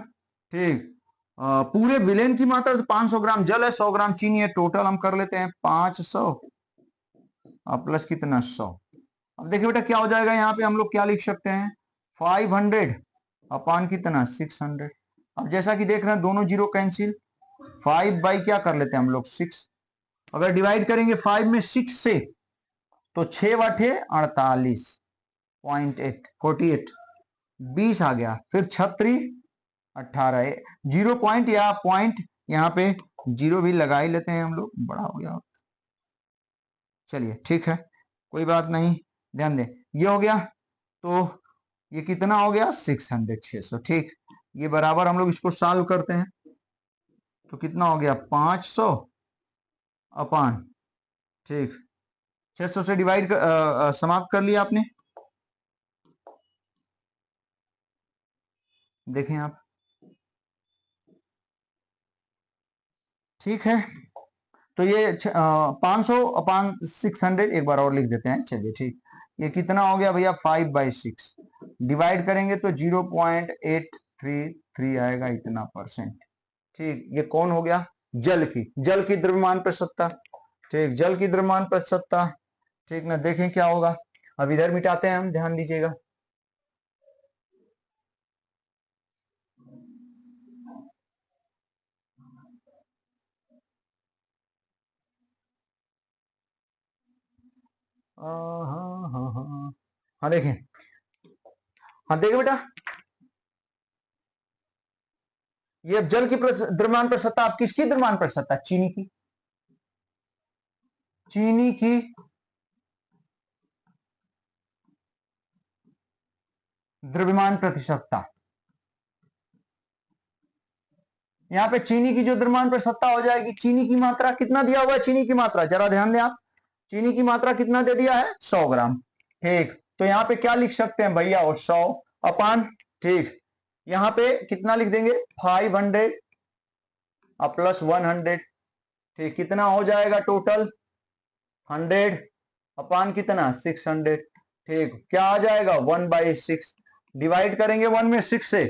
ठीक, पूरे विलेन की मात्रा तो 500 ग्राम जल है, 100 ग्राम चीनी है, टोटल हम कर लेते हैं 500 प्लस कितना 100। अब देखिए बेटा क्या हो जाएगा, यहाँ पे हम लोग क्या लिख सकते हैं 500 अपान कितना 600। अब जैसा कि देख रहे हैं दोनों जीरो कैंसिल, 5 बाई क्या कर लेते हैं हम लोग 6, अगर डिवाइड करेंगे 5 में 6 से तो 6 वाठे 48.8 48 20 आ गया, फिर 36 18 जीरो पॉइंट या पॉइंट यहाँ पे जीरो भी लगा ही लेते हैं हम लोग, बड़ा हो गया, चलिए ठीक है कोई बात नहीं, ध्यान दें ये हो गया, तो ये कितना हो गया 600 600, ठीक, ये बराबर हम लोग इसको सॉल्व करते हैं, तो कितना हो गया 500 अपान, ठीक, 600 से डिवाइड समाप्त कर लिया आपने, देखें आप, ठीक है, तो ये 500 अपान 600 एक बार और लिख देते हैं, चलिए ठीक, ये कितना हो गया भैया 5/6, डिवाइड करेंगे तो 0.833 आएगा इतना %, ठीक, ये कौन हो गया जल की, जल की द्रव्यमान प्रतिशतता, ठीक, जल की द्रव्यमान प्रतिशतता, ठीक ना, देखें क्या होगा, अब इधर मिटाते हैं हम, ध्यान दीजिएगा, हाँ हाँ हाँ हाँ देखें, हाँ देखें बेटा, ये अब जल की द्रव्यमान प्रतिशतता, आप किसकी द्रव्यमान प्रतिशतता, चीनी की, चीनी की द्रव्यमान प्रतिशतता। यहां पे चीनी की जो द्रव्यमान प्रतिशतता हो जाएगी, चीनी की मात्रा कितना दिया हुआ है, चीनी की मात्रा जरा ध्यान दें आप, चीनी की मात्रा कितना दे दिया है, 100 ग्राम। ठीक, तो यहां पे क्या लिख सकते हैं भैया, और 100 अपान, ठीक, यहां पे कितना लिख देंगे, 500 प्लस 100, ठीक, कितना हो जाएगा टोटल, 100 अपान कितना, 600, ठीक, क्या आ जाएगा 1/6, डिवाइड करेंगे 1 में 6 से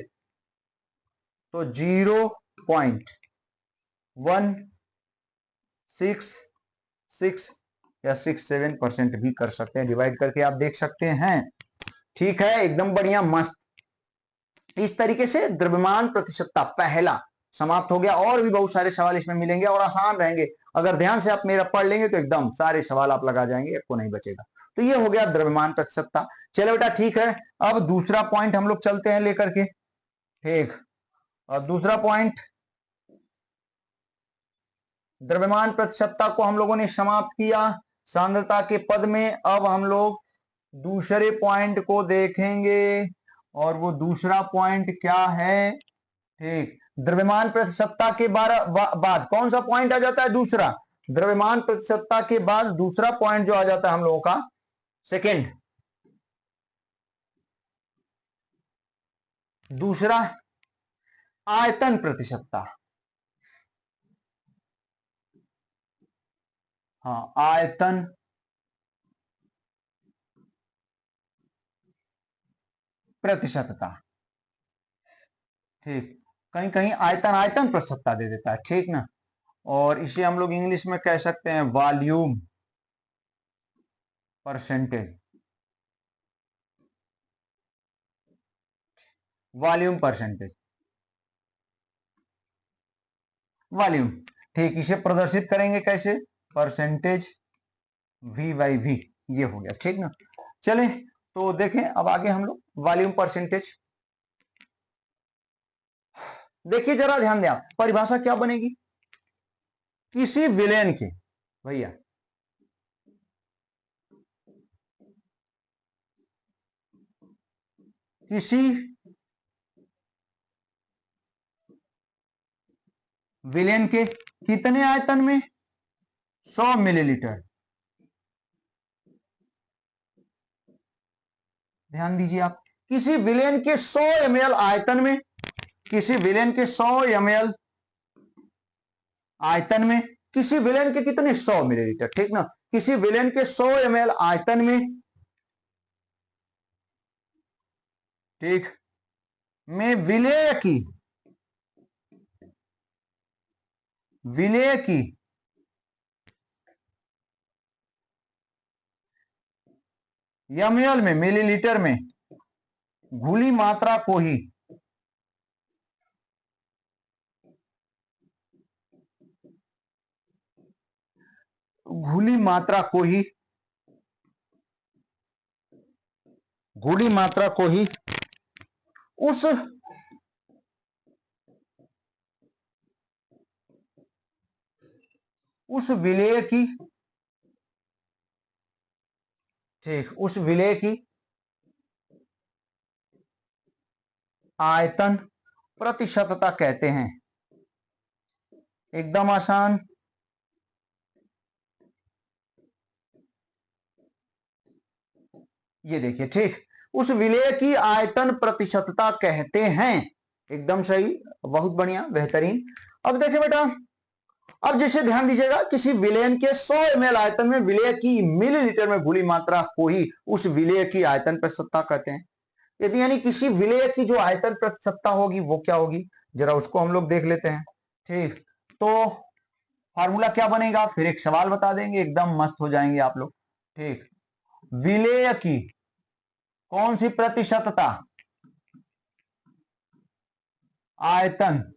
तो 0.166 या 67% भी कर सकते हैं, डिवाइड करके आप देख सकते हैं। ठीक है, एकदम बढ़िया, मस्त। इस तरीके से द्रव्यमान प्रतिशतता पहला समाप्त हो गया। और भी बहुत सारे सवाल इसमें मिलेंगे और आसान रहेंगे, अगर ध्यान से आप मेरा पढ़ लेंगे तो एकदम सारे सवाल आप लगा जाएंगे, आपको नहीं बचेगा। तो ये हो गया द्रव्यमान प्रतिशतता। चलो बेटा ठीक है, अब दूसरा पॉइंट हम लोग चलते हैं लेकर के। ठीक, अब दूसरा पॉइंट, द्रव्यमान प्रतिशतता को हम लोगों ने समाप्त किया सांद्रता के पद में। अब हम लोग दूसरे पॉइंट को देखेंगे, और वो दूसरा पॉइंट क्या है, ठीक, द्रव्यमान प्रतिशतता के बाद कौन सा पॉइंट आ जाता है, दूसरा, द्रव्यमान प्रतिशतता के बाद दूसरा पॉइंट जो आ जाता है हम लोगों का सेकेंड, दूसरा आयतन प्रतिशतता। हाँ, आयतन प्रतिशतता। ठीक, कहीं कहीं आयतन आयतन प्रतिशतता दे देता है, ठीक ना, और इसे हम लोग इंग्लिश में कह सकते हैं volume percentage, volume percentage, volume. ठीक, इसे प्रदर्शित करेंगे कैसे, परसेंटेज V/V, ये हो गया, ठीक ना। चलें तो देखें अब आगे हम लोग वॉल्यूम परसेंटेज। देखिए जरा ध्यान दें आप, परिभाषा क्या बनेगी, किसी विलयन के, भैया किसी विलयन के कितने आयतन में, 100 मिलीलीटर। ध्यान दीजिए आप, किसी विलयन के 100 ml आयतन में, किसी विलयन के 100 ml आयतन में, किसी विलयन के कितने, 100 मिलीलीटर, ठीक ना, किसी विलयन के 100 ml आयतन में, ठीक, में विलेय की, विलेय की ml में, मिलीलीटर में घुली मात्रा को ही घुली मात्रा को ही घुली मात्रा को ही उस विलेय की, ठीक, उस विलेय की आयतन प्रतिशतता कहते हैं। एकदम आसान, ये देखिए, ठीक, उस विलेय की आयतन प्रतिशतता कहते हैं, एकदम सही, बहुत बढ़िया, बेहतरीन। अब देखिए बेटा, अब जैसे ध्यान दीजिएगा, किसी विलयन के 100 ml आयतन में विलेय की मिलीलीटर में घुली मात्रा को ही उस विलेय की आयतन प्रतिशतता कहते हैं। यदि यानी किसी विलेय की जो आयतन प्रतिशतता होगी वो क्या होगी, जरा उसको हम लोग देख लेते हैं। ठीक, तो फॉर्मूला क्या बनेगा, फिर एक सवाल बता देंगे, एकदम मस्त हो जाएंगे आप लोग। ठीक, विलेय की कौन सी प्रतिशतता, आयतन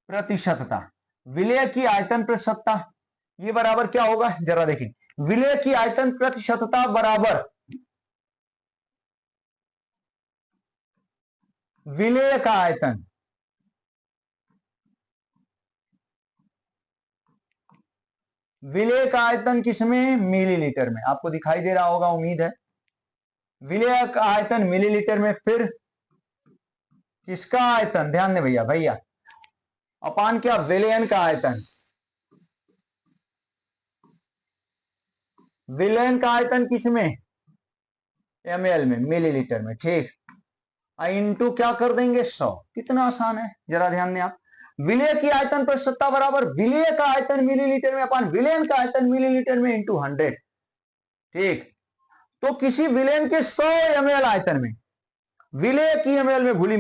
प्रतिशतता, विलेय की आयतन प्रतिशतता, ये बराबर क्या होगा, जरा देखिए, विलेय की आयतन प्रतिशतता बराबर विलेय का आयतन, विलेय का आयतन किसमें? मिलीलीटर में। आपको दिखाई दे रहा होगा, उम्मीद है। विलेय का आयतन मिलीलीटर में, फिर किसका आयतन? ध्यान दें भैया, भैया अपान क्या? विलयन का आयतन। विलयन का आयतन किसमें? ml में, मिलीलीटर में। ठीक, इंटू क्या कर देंगे? 100। कितना आसान है, जरा ध्यान दें आप। विलय की आयतन प्रतिशतता बराबर विलय का आयतन मिलीलीटर में अपान विलयन का आयतन मिलीलीटर में इंटू 100। ठीक, तो किसी विलयन के 100 ml आयतन में विलय की ml में घुली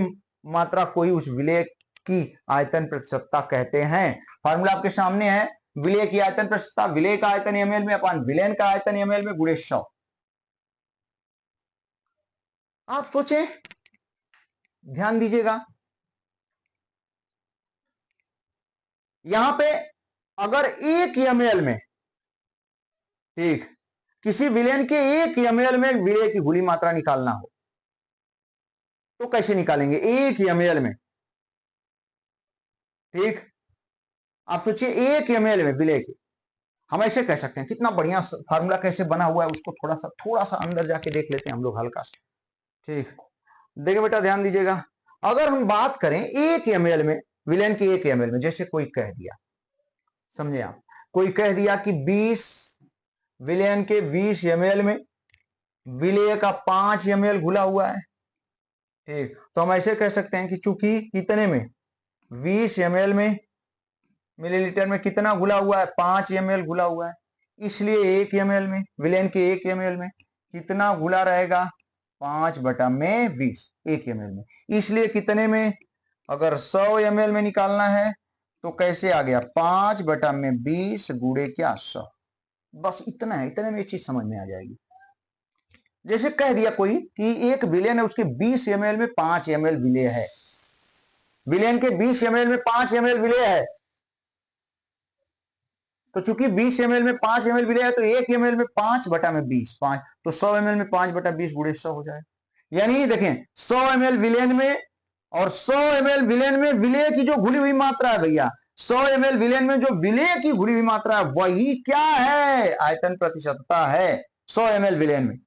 मात्रा कोई उस विलय की आयतन प्रतिशतता कहते हैं। फार्मूला आपके सामने है। विलय की आयतन प्रतिशतता विलय का आयतन ml में अपान विलयन का आयतन ml में गुणे 100। आप सोचें, ध्यान दीजिएगा, यहां पे अगर 1 ml में, ठीक, किसी विलयन के 1 ml में विलय की घुली मात्रा निकालना हो तो कैसे निकालेंगे? 1 ml में, ठीक, आप सोचिए 1 ml में विलय की, हम ऐसे कह सकते हैं। कितना बढ़िया फार्मूला कैसे बना हुआ है, उसको थोड़ा सा अंदर जाके देख लेते हैं हम लोग, हल्का सा। ठीक, देखिए बेटा, ध्यान दीजिएगा। अगर हम बात करें 1 ml में, विलयन की 1 ml में, जैसे कोई कह दिया, समझे आप, कोई कह दिया कि 20 विलयन के 20 ml में विलय का 5 ml घुला हुआ है। ठीक, तो हम ऐसे कह सकते हैं कि चूंकि कितने में? 20 ml में, मिलीलीटर में कितना घुला हुआ है? 5 ml घुला हुआ है। इसलिए 1 ml में, विलयन के 1 ml में कितना घुला रहेगा? 5/20, 1 ml में। इसलिए कितने में? अगर 100 ml में निकालना है तो कैसे आ गया? 5/20 गुणे क्या? 100। बस इतना है, इतने में ये चीज समझ में आ जाएगी। जैसे कह दिया कोई कि एक विलयन है, उसके 20 ml में 5 ml विलय है। विलयन के 20 ml में 5 ml विलय है, तो चूंकि 20 ml में 5 ml विलय है तो 1 ml में 5/20, 5, तो 100 ml में 5/20 गुणे 100 हो जाए। यानी देखें, 100 ml विलयन में और 100 ml विलयन में विलय की जो घुली हुई मात्रा है भैया, 100 ml विलयन में जो विलय की घुली हुई मात्रा है वही क्या है? आयतन प्रतिशतता है 100 ml विलयन में।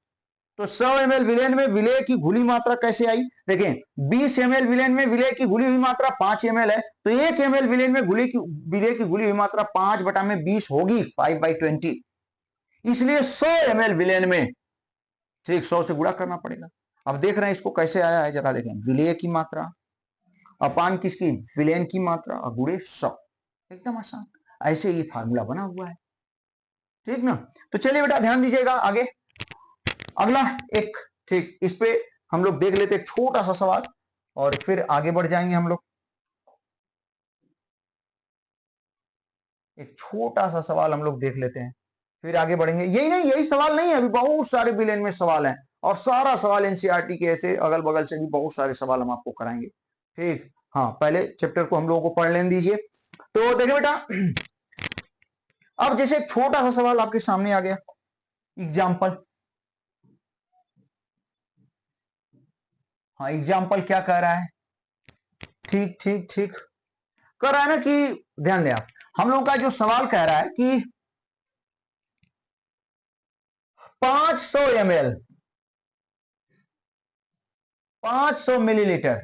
तो 100 ml विलयन में विलय की घुली मात्रा कैसे आई? देखें, 20 ml विलयन में विलय की घुली हुई मात्रा 5 ml है, तो 1 ml विलयन में विलय की घुली हुई मात्रा 5/20 होगी, 5/20। इसलिए 100 ml विलयन में, ठीक, 100 से गुणा करना पड़ेगा। अब देख रहे हैं इसको कैसे आया है, जरा देखें। विलय की मात्रा अपान किसकी? विलयन की मात्रा, और गुणे 100। एकदम आसान, ऐसे ही फार्मूला बना हुआ है। ठीक ना? तो चलिए बेटा, ध्यान दीजिएगा आगे। अगला एक, ठीक, इस पे हम लोग देख लेते एक छोटा सा सवाल और फिर आगे बढ़ जाएंगे हम लोग। एक छोटा सा सवाल हम लोग देख लेते हैं, फिर आगे बढ़ेंगे। यही नहीं, यही सवाल नहीं है, अभी बहुत सारे विलेन में सवाल हैं, और सारा सवाल एनसीईआरटी के ऐसे अगल बगल से भी बहुत सारे सवाल हम आपको कराएंगे। ठीक, हाँ, पहले चैप्टर को हम लोगों को पढ़ लेने दीजिए। तो देखिए बेटा, अब जैसे एक छोटा सा सवाल आपके सामने आ गया, एग्जाम्पल। हाँ, एग्जाम्पल क्या कह रहा है? ठीक ठीक ठीक, कह रहा है ना कि, ध्यान दें आप, हम लोगों का जो सवाल कह रहा है कि 500 ml, 500 मिलीलीटर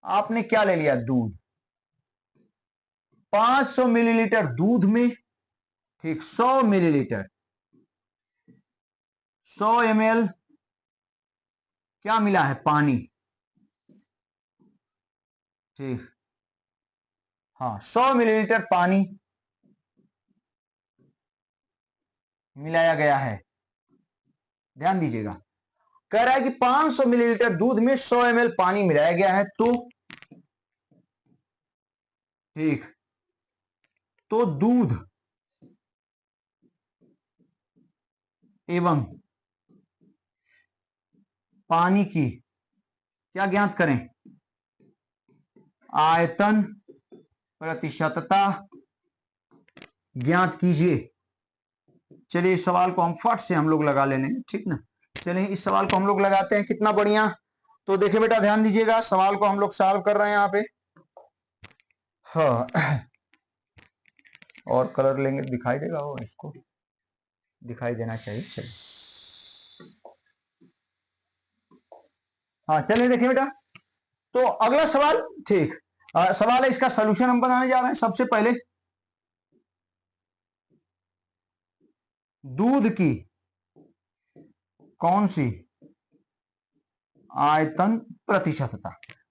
आपने क्या ले लिया? दूध। 500 मिलीलीटर दूध में, ठीक, 100 मिलीलीटर, 100 ml क्या मिला है? पानी। ठीक, हाँ, 100 मिलीलीटर पानी मिलाया गया है। ध्यान दीजिएगा, कह रहा है कि 500 मिलीलीटर दूध में 100 ml पानी मिलाया गया है, तो, ठीक, तो दूध एवं पानी की क्या ज्ञात करें? आयतन प्रतिशतता ज्ञात कीजिए। चलिए, इस सवाल को हम फट से हम लोग लगा लेंगे, ठीक ना? चलिए, इस सवाल को हम लोग लगाते हैं, कितना बढ़िया। तो देखिए बेटा, ध्यान दीजिएगा, सवाल को हम लोग सॉल्व कर रहे हैं यहाँ पे। हाँ, और कलर लेंगे दिखाई देगा, वो इसको दिखाई देना चाहिए। चलिए, हाँ चलिए देखिए बेटा, तो अगला सवाल, ठीक सवाल है, इसका सलूशन हम बनाने जा रहे हैं। सबसे पहले दूध की कौन सी आयतन प्रतिशतता,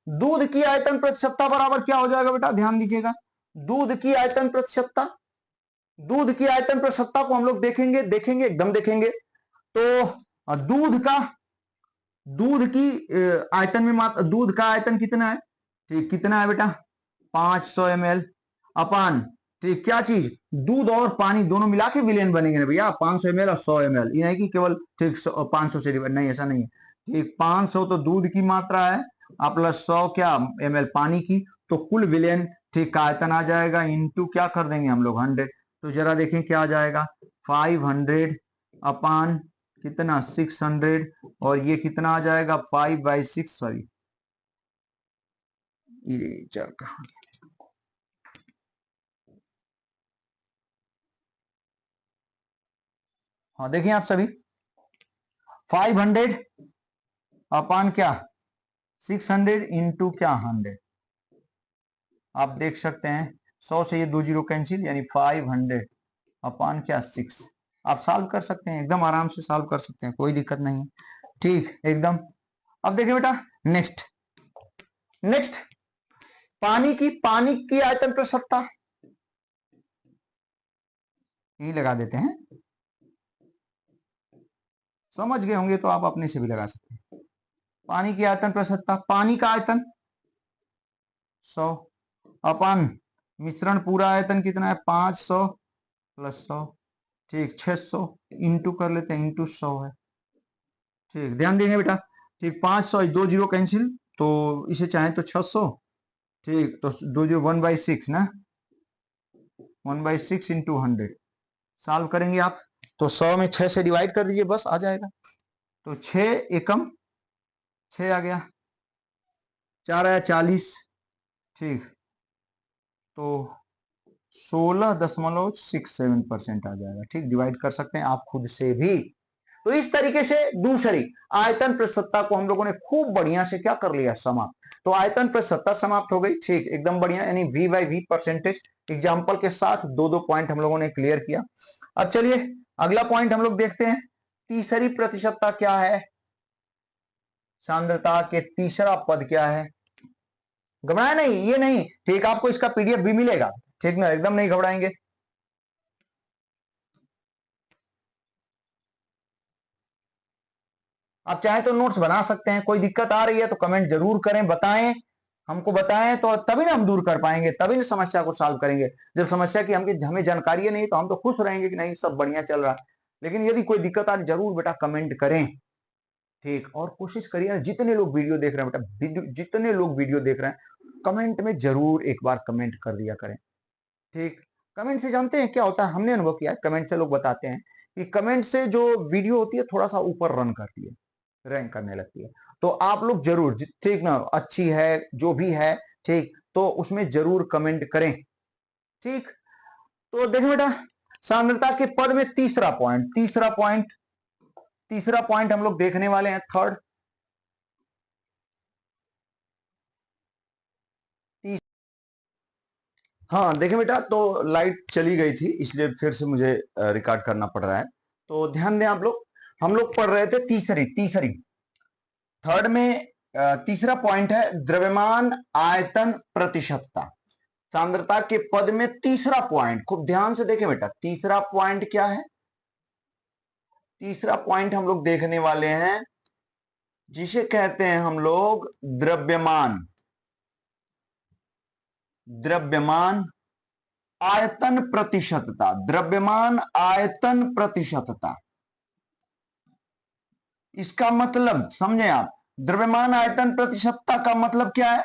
दूध की आयतन प्रतिशतता बराबर क्या हो जाएगा बेटा, ध्यान दीजिएगा। दूध की आयतन प्रतिशतता, दूध की आयतन प्रतिशतता को हम लोग देखेंगे, देखेंगे एकदम देखेंगे। तो दूध की आयतन में मात्रा, दूध का आयतन कितना है, ठीक कितना है बेटा, 500 ml अपान, ठीक क्या चीज, दूध और पानी दोनों मिला के विलेन बनेंगे ना भैया, 500 ml और 100 ml, ये नहीं कि केवल ठीक 500 से डिवाइड, नहीं ऐसा नहीं है। ठीक 500 तो दूध की मात्रा है, प्लस 100 क्या ml पानी की, तो कुल विलेन ठीक का आयतन आ जाएगा, इंटू क्या कर देंगे हम लोग 100। तो जरा देखें क्या आ जाएगा, 500 अपान कितना 600, और ये कितना आ जाएगा 5/6, सॉरी ये चल कहा, हाँ देखिए आप सभी, 500 अपान क्या 600 इंटू क्या 100, आप देख सकते हैं 100 से ये 2 जीरो कैंसिल, यानी 500 अपान क्या 6। आप सॉल्व कर सकते हैं, एकदम आराम से सॉल्व कर सकते हैं, कोई दिक्कत नहीं है, ठीक एकदम। अब देखिए बेटा, नेक्स्ट नेक्स्ट पानी की आयतन प्रतिशतता, यही लगा देते हैं, समझ गए होंगे तो आप अपने से भी लगा सकते हैं। पानी की आयतन प्रतिशतता, पानी का आयतन 100 अपान मिश्रण पूरा आयतन कितना है 500 प्लस 100, ठीक 600 इंटू कर लेते हैं, इंटू 100 है, ठीक ध्यान देंगे बेटा, ठीक 500 2 जीरो कैंसिल, तो इसे चाहें तो 600, ठीक तो 2 जीरो 1/6 ना, 1/6 इंटू 100, सॉल्व करेंगे आप तो 100 में 6 से डिवाइड कर दीजिए, बस आ जाएगा। तो 6 एकम 6 आ गया, 4 आया 40, ठीक तो 16.67% आ जाएगा, ठीक डिवाइड कर सकते हैं आप खुद से भी। तो इस तरीके से दूसरी आयतन प्रतिशतता को हम लोगों ने खूब बढ़िया से क्या कर लिया, समाप्त। तो आयतन प्रतिशतता समाप्त हो गई, ठीक एकदम बढ़िया, यानी V/V परसेंटेज एग्जाम्पल के साथ दो दो पॉइंट हम लोगों ने क्लियर किया। अब चलिए अगला पॉइंट हम लोग देखते हैं, तीसरी प्रतिशतता क्या है, सांद्रता के तीसरा पद क्या है, घबराए नहीं, ये नहीं, ठीक आपको इसका PDF भी मिलेगा, ठीक ना, एकदम नहीं घबराएंगे। आप चाहे तो नोट्स बना सकते हैं, कोई दिक्कत आ रही है तो कमेंट जरूर करें, बताएं हमको, बताएं तो तभी ना हम दूर कर पाएंगे, तभी ना समस्या को सॉल्व करेंगे। जब समस्या की हमें जानकारी नहीं तो हम तो खुश रहेंगे कि नहीं सब बढ़िया चल रहा है, लेकिन यदि कोई दिक्कत आ जरूर बेटा कमेंट करें, ठीक। और कोशिश करिए जितने लोग वीडियो देख रहे हैं बेटा, जितने लोग वीडियो देख रहे हैं कमेंट में जरूर एक बार कमेंट कर दिया करें, ठीक। कमेंट से जानते हैं क्या होता है, हमने अनुभव किया है, कमेंट से लोग बताते हैं कि कमेंट से जो वीडियो होती है थोड़ा सा ऊपर रन करती है, रैंक करने लगती है। तो आप लोग जरूर, ठीक ना, अच्छी है जो भी है, ठीक तो उसमें जरूर कमेंट करें, ठीक। तो देखो बेटा, सांद्रता के पद में तीसरा पॉइंट हम लोग देखने वाले हैं, थर्ड। हाँ देखिए बेटा, तो लाइट चली गई थी इसलिए फिर से मुझे रिकॉर्ड करना पड़ रहा है, तो ध्यान दें आप लोग, हम लोग पढ़ रहे थे तीसरी थर्ड में तीसरा पॉइंट है द्रव्यमान आयतन प्रतिशतता, सांद्रता के पद में तीसरा पॉइंट, खूब ध्यान से देखें बेटा, तीसरा पॉइंट क्या है, तीसरा पॉइंट हम लोग देखने वाले हैं जिसे कहते हैं हम लोग द्रव्यमान आयतन प्रतिशतता, द्रव्यमान आयतन प्रतिशतता। इसका मतलब समझे आप, द्रव्यमान आयतन प्रतिशतता का मतलब क्या है,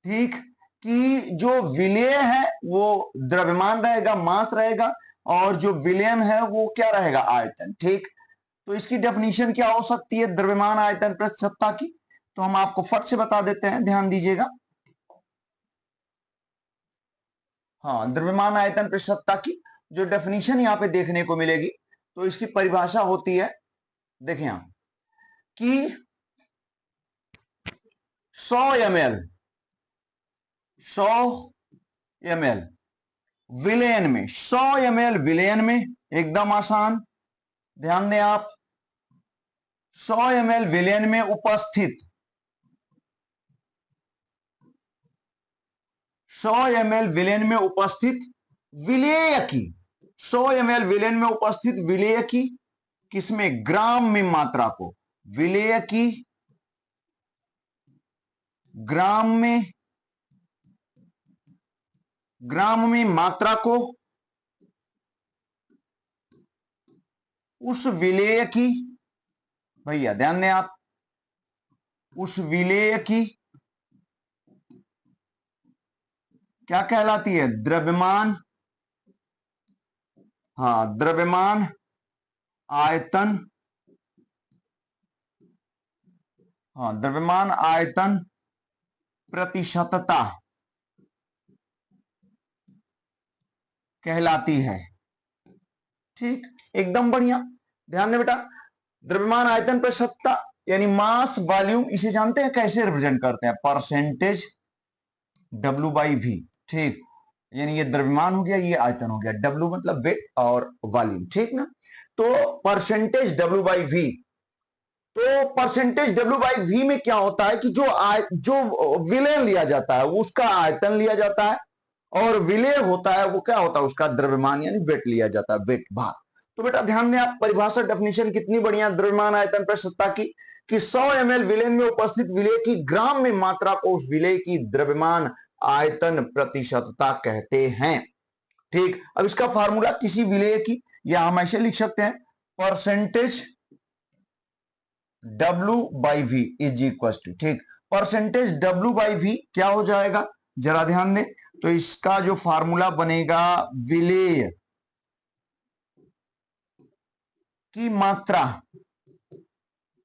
ठीक कि जो विलेय है वो द्रव्यमान रहेगा, मास रहेगा, और जो विलयन है वो क्या रहेगा, आयतन, ठीक। तो इसकी डेफिनेशन क्या हो सकती है द्रव्यमान आयतन प्रतिशतता की, तो हम आपको फट से बता देते हैं, ध्यान दीजिएगा। हाँ द्रव्यमान आयतन प्रतिशतता की जो डेफिनेशन यहां पे देखने को मिलेगी, तो इसकी परिभाषा होती है, देखें यहां कि 100 ml 100 ml विलेन में, 100 ml विलेन में, एकदम आसान, ध्यान दें आप, 100 ml विलेन में उपस्थित 100 ml विलेन में उपस्थित विलेय की, 100 ml विलेन में उपस्थित विलेय की किसमें, ग्राम में मात्रा को, विलेय की ग्राम में मात्रा को उस विलेय की, भैया ध्यान दें आप, उस विलेय की क्या कहलाती है, द्रव्यमान, हाँ द्रव्यमान आयतन, हाँ द्रव्यमान आयतन प्रतिशतता कहलाती है। ठीक, एकदम बढ़िया, ध्यान दें बेटा, द्रव्यमान आयतन प्रतिशतता यानी मास वॉल्यूम, इसे जानते हैं कैसे रिप्रेजेंट करते हैं, परसेंटेज W बाई वी। ठीक, यानी ये द्रव्यमान हो गया, ये आयतन हो गया, W मतलब वेट और वॉल्यूम, ठीक ना। तो परसेंटेज W बाई वी, तो परसेंटेज W बाई वी में क्या होता है कि जो विलेय लिया जाता है उसका आयतन लिया जाता है, और विलेय होता है वो क्या होता है, उसका द्रव्यमान यानी वेट लिया जाता है, वेट भार। तो बेटा ध्यान दें आप, परिभाषा डेफिनेशन कितनी बढ़िया, द्रव्यमान आयतन प्रतिशतता की, कि 100 ml विलेय में उपस्थित विलेय की ग्राम में मात्रा को उस विलेय की द्रव्यमान आयतन प्रतिशतता कहते हैं। ठीक, अब इसका फार्मूला किसी विलेय की, या हम ऐसे लिख सकते हैं, percentage W by V is equal to, ठीक, परसेंटेज W बाई वी क्या हो जाएगा, जरा ध्यान दें, तो इसका जो फार्मूला बनेगा, विलेय की मात्रा,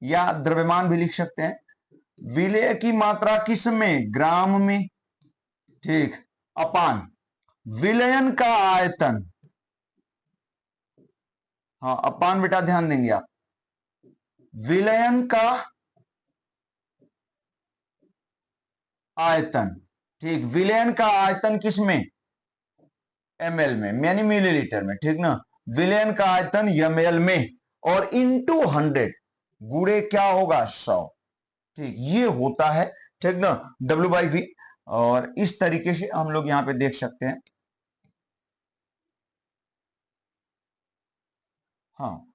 या द्रव्यमान भी लिख सकते हैं, विलेय की मात्रा किस में, ग्राम में, ठीक, अपान विलयन का आयतन, हाँ अपान बेटा ध्यान देंगे आप, विलयन का आयतन, ठीक, विलयन का आयतन किसमें, ml में यानी मिलीलीटर में, ठीक ना, विलयन का आयतन ml में, और इंटू 100 गुणे क्या होगा, 100, ठीक, ये होता है, ठीक ना, W बाई वी। और इस तरीके से हम लोग यहां पे देख सकते हैं, हाँ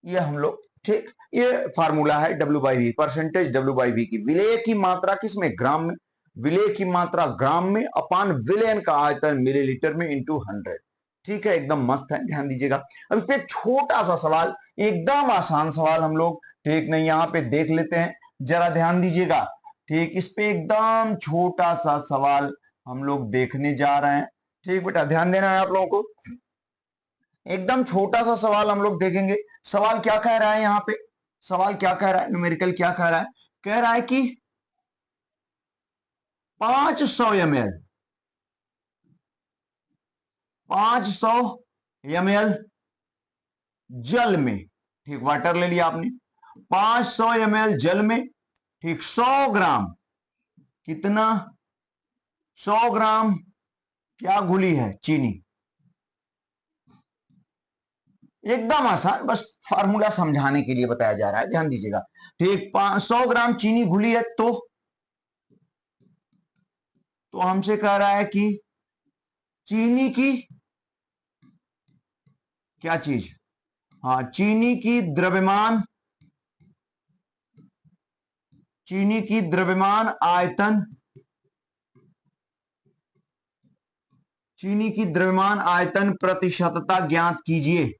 ये हम लोग, ठीक, ये फार्मूला है W by V, percentage W by V की, विलेय की मात्रा किसमें, ग्राम में, विलेय की मात्रा ग्राम में अपान विलयन का आयतन मिलीलीटर में इंटू 100। ठीक है, एकदम मस्त है, ध्यान दीजिएगा। अब इस पे एक छोटा सा सवाल, एकदम आसान सवाल हम लोग, ठीक नहीं, यहां पे देख लेते हैं, जरा ध्यान दीजिएगा। ठीक, इस पे एकदम छोटा सा सवाल हम लोग देखने जा रहे हैं। ठीक बेटा, ध्यान देना है आप लोगों को, एकदम छोटा सा सवाल हम लोग देखेंगे। सवाल क्या कह रहा है यहां पे, सवाल क्या कह रहा है, न्यूमेरिकल क्या कह रहा है, कह रहा है कि 500 ml 500 ml जल में, ठीक, वाटर ले लिया आपने, 500 ml जल में, ठीक, 100 ग्राम, कितना, 100 ग्राम क्या घुली है, चीनी, एकदम आसान, बस फार्मूला समझाने के लिए बताया जा रहा है, ध्यान दीजिएगा। ठीक, 500 ग्राम चीनी घुली है, तो हमसे कह रहा है कि चीनी की क्या चीज, हाँ चीनी की द्रव्यमान, चीनी की द्रव्यमान आयतन, चीनी की द्रव्यमान आयतन प्रतिशतता ज्ञात कीजिए।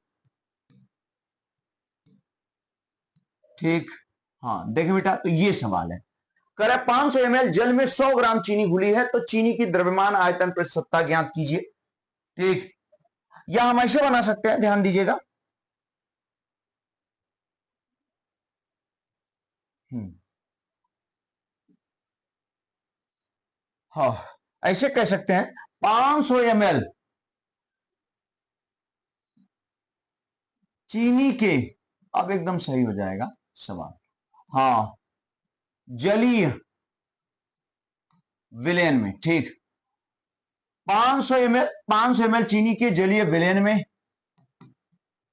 ठीक, हाँ देखें बेटा, तो ये सवाल है, कह रहा है 500 ml जल में 100 ग्राम चीनी घुली है, तो चीनी की द्रव्यमान आयतन प्रतिशतता ज्ञात कीजिए। ठीक, या हम ऐसे बना सकते हैं, ध्यान दीजिएगा, हाँ ऐसे कह सकते हैं, 500 ml चीनी के, अब एकदम सही हो जाएगा सवाल, हाँ, जलीय विलयन में, ठीक, 500 ml चीनी के जलीय विलयन में,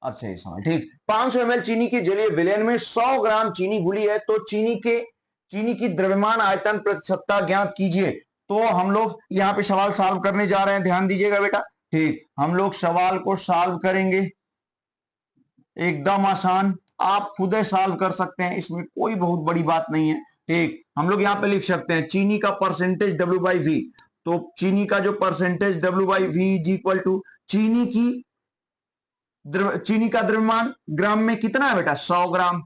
अब सही सवाल, ठीक, 500 ml चीनी के जलीय विलयन में 100 ग्राम चीनी घुली है, तो चीनी की द्रव्यमान आयतन प्रतिशतता ज्ञात कीजिए। तो हम लोग यहां पे सवाल सॉल्व करने जा रहे हैं, ध्यान दीजिएगा बेटा, ठीक, हम लोग सवाल को सॉल्व करेंगे, एकदम आसान, आप खुद सॉल्व कर सकते हैं, इसमें कोई बहुत बड़ी बात नहीं है, ठीक। हम लोग यहां पे लिख सकते हैं चीनी का परसेंटेज W/V, तो चीनी का जो percentage W/V is equal to चीनी का द्रव्यमान ग्राम में कितना है बेटा, 100 ग्राम,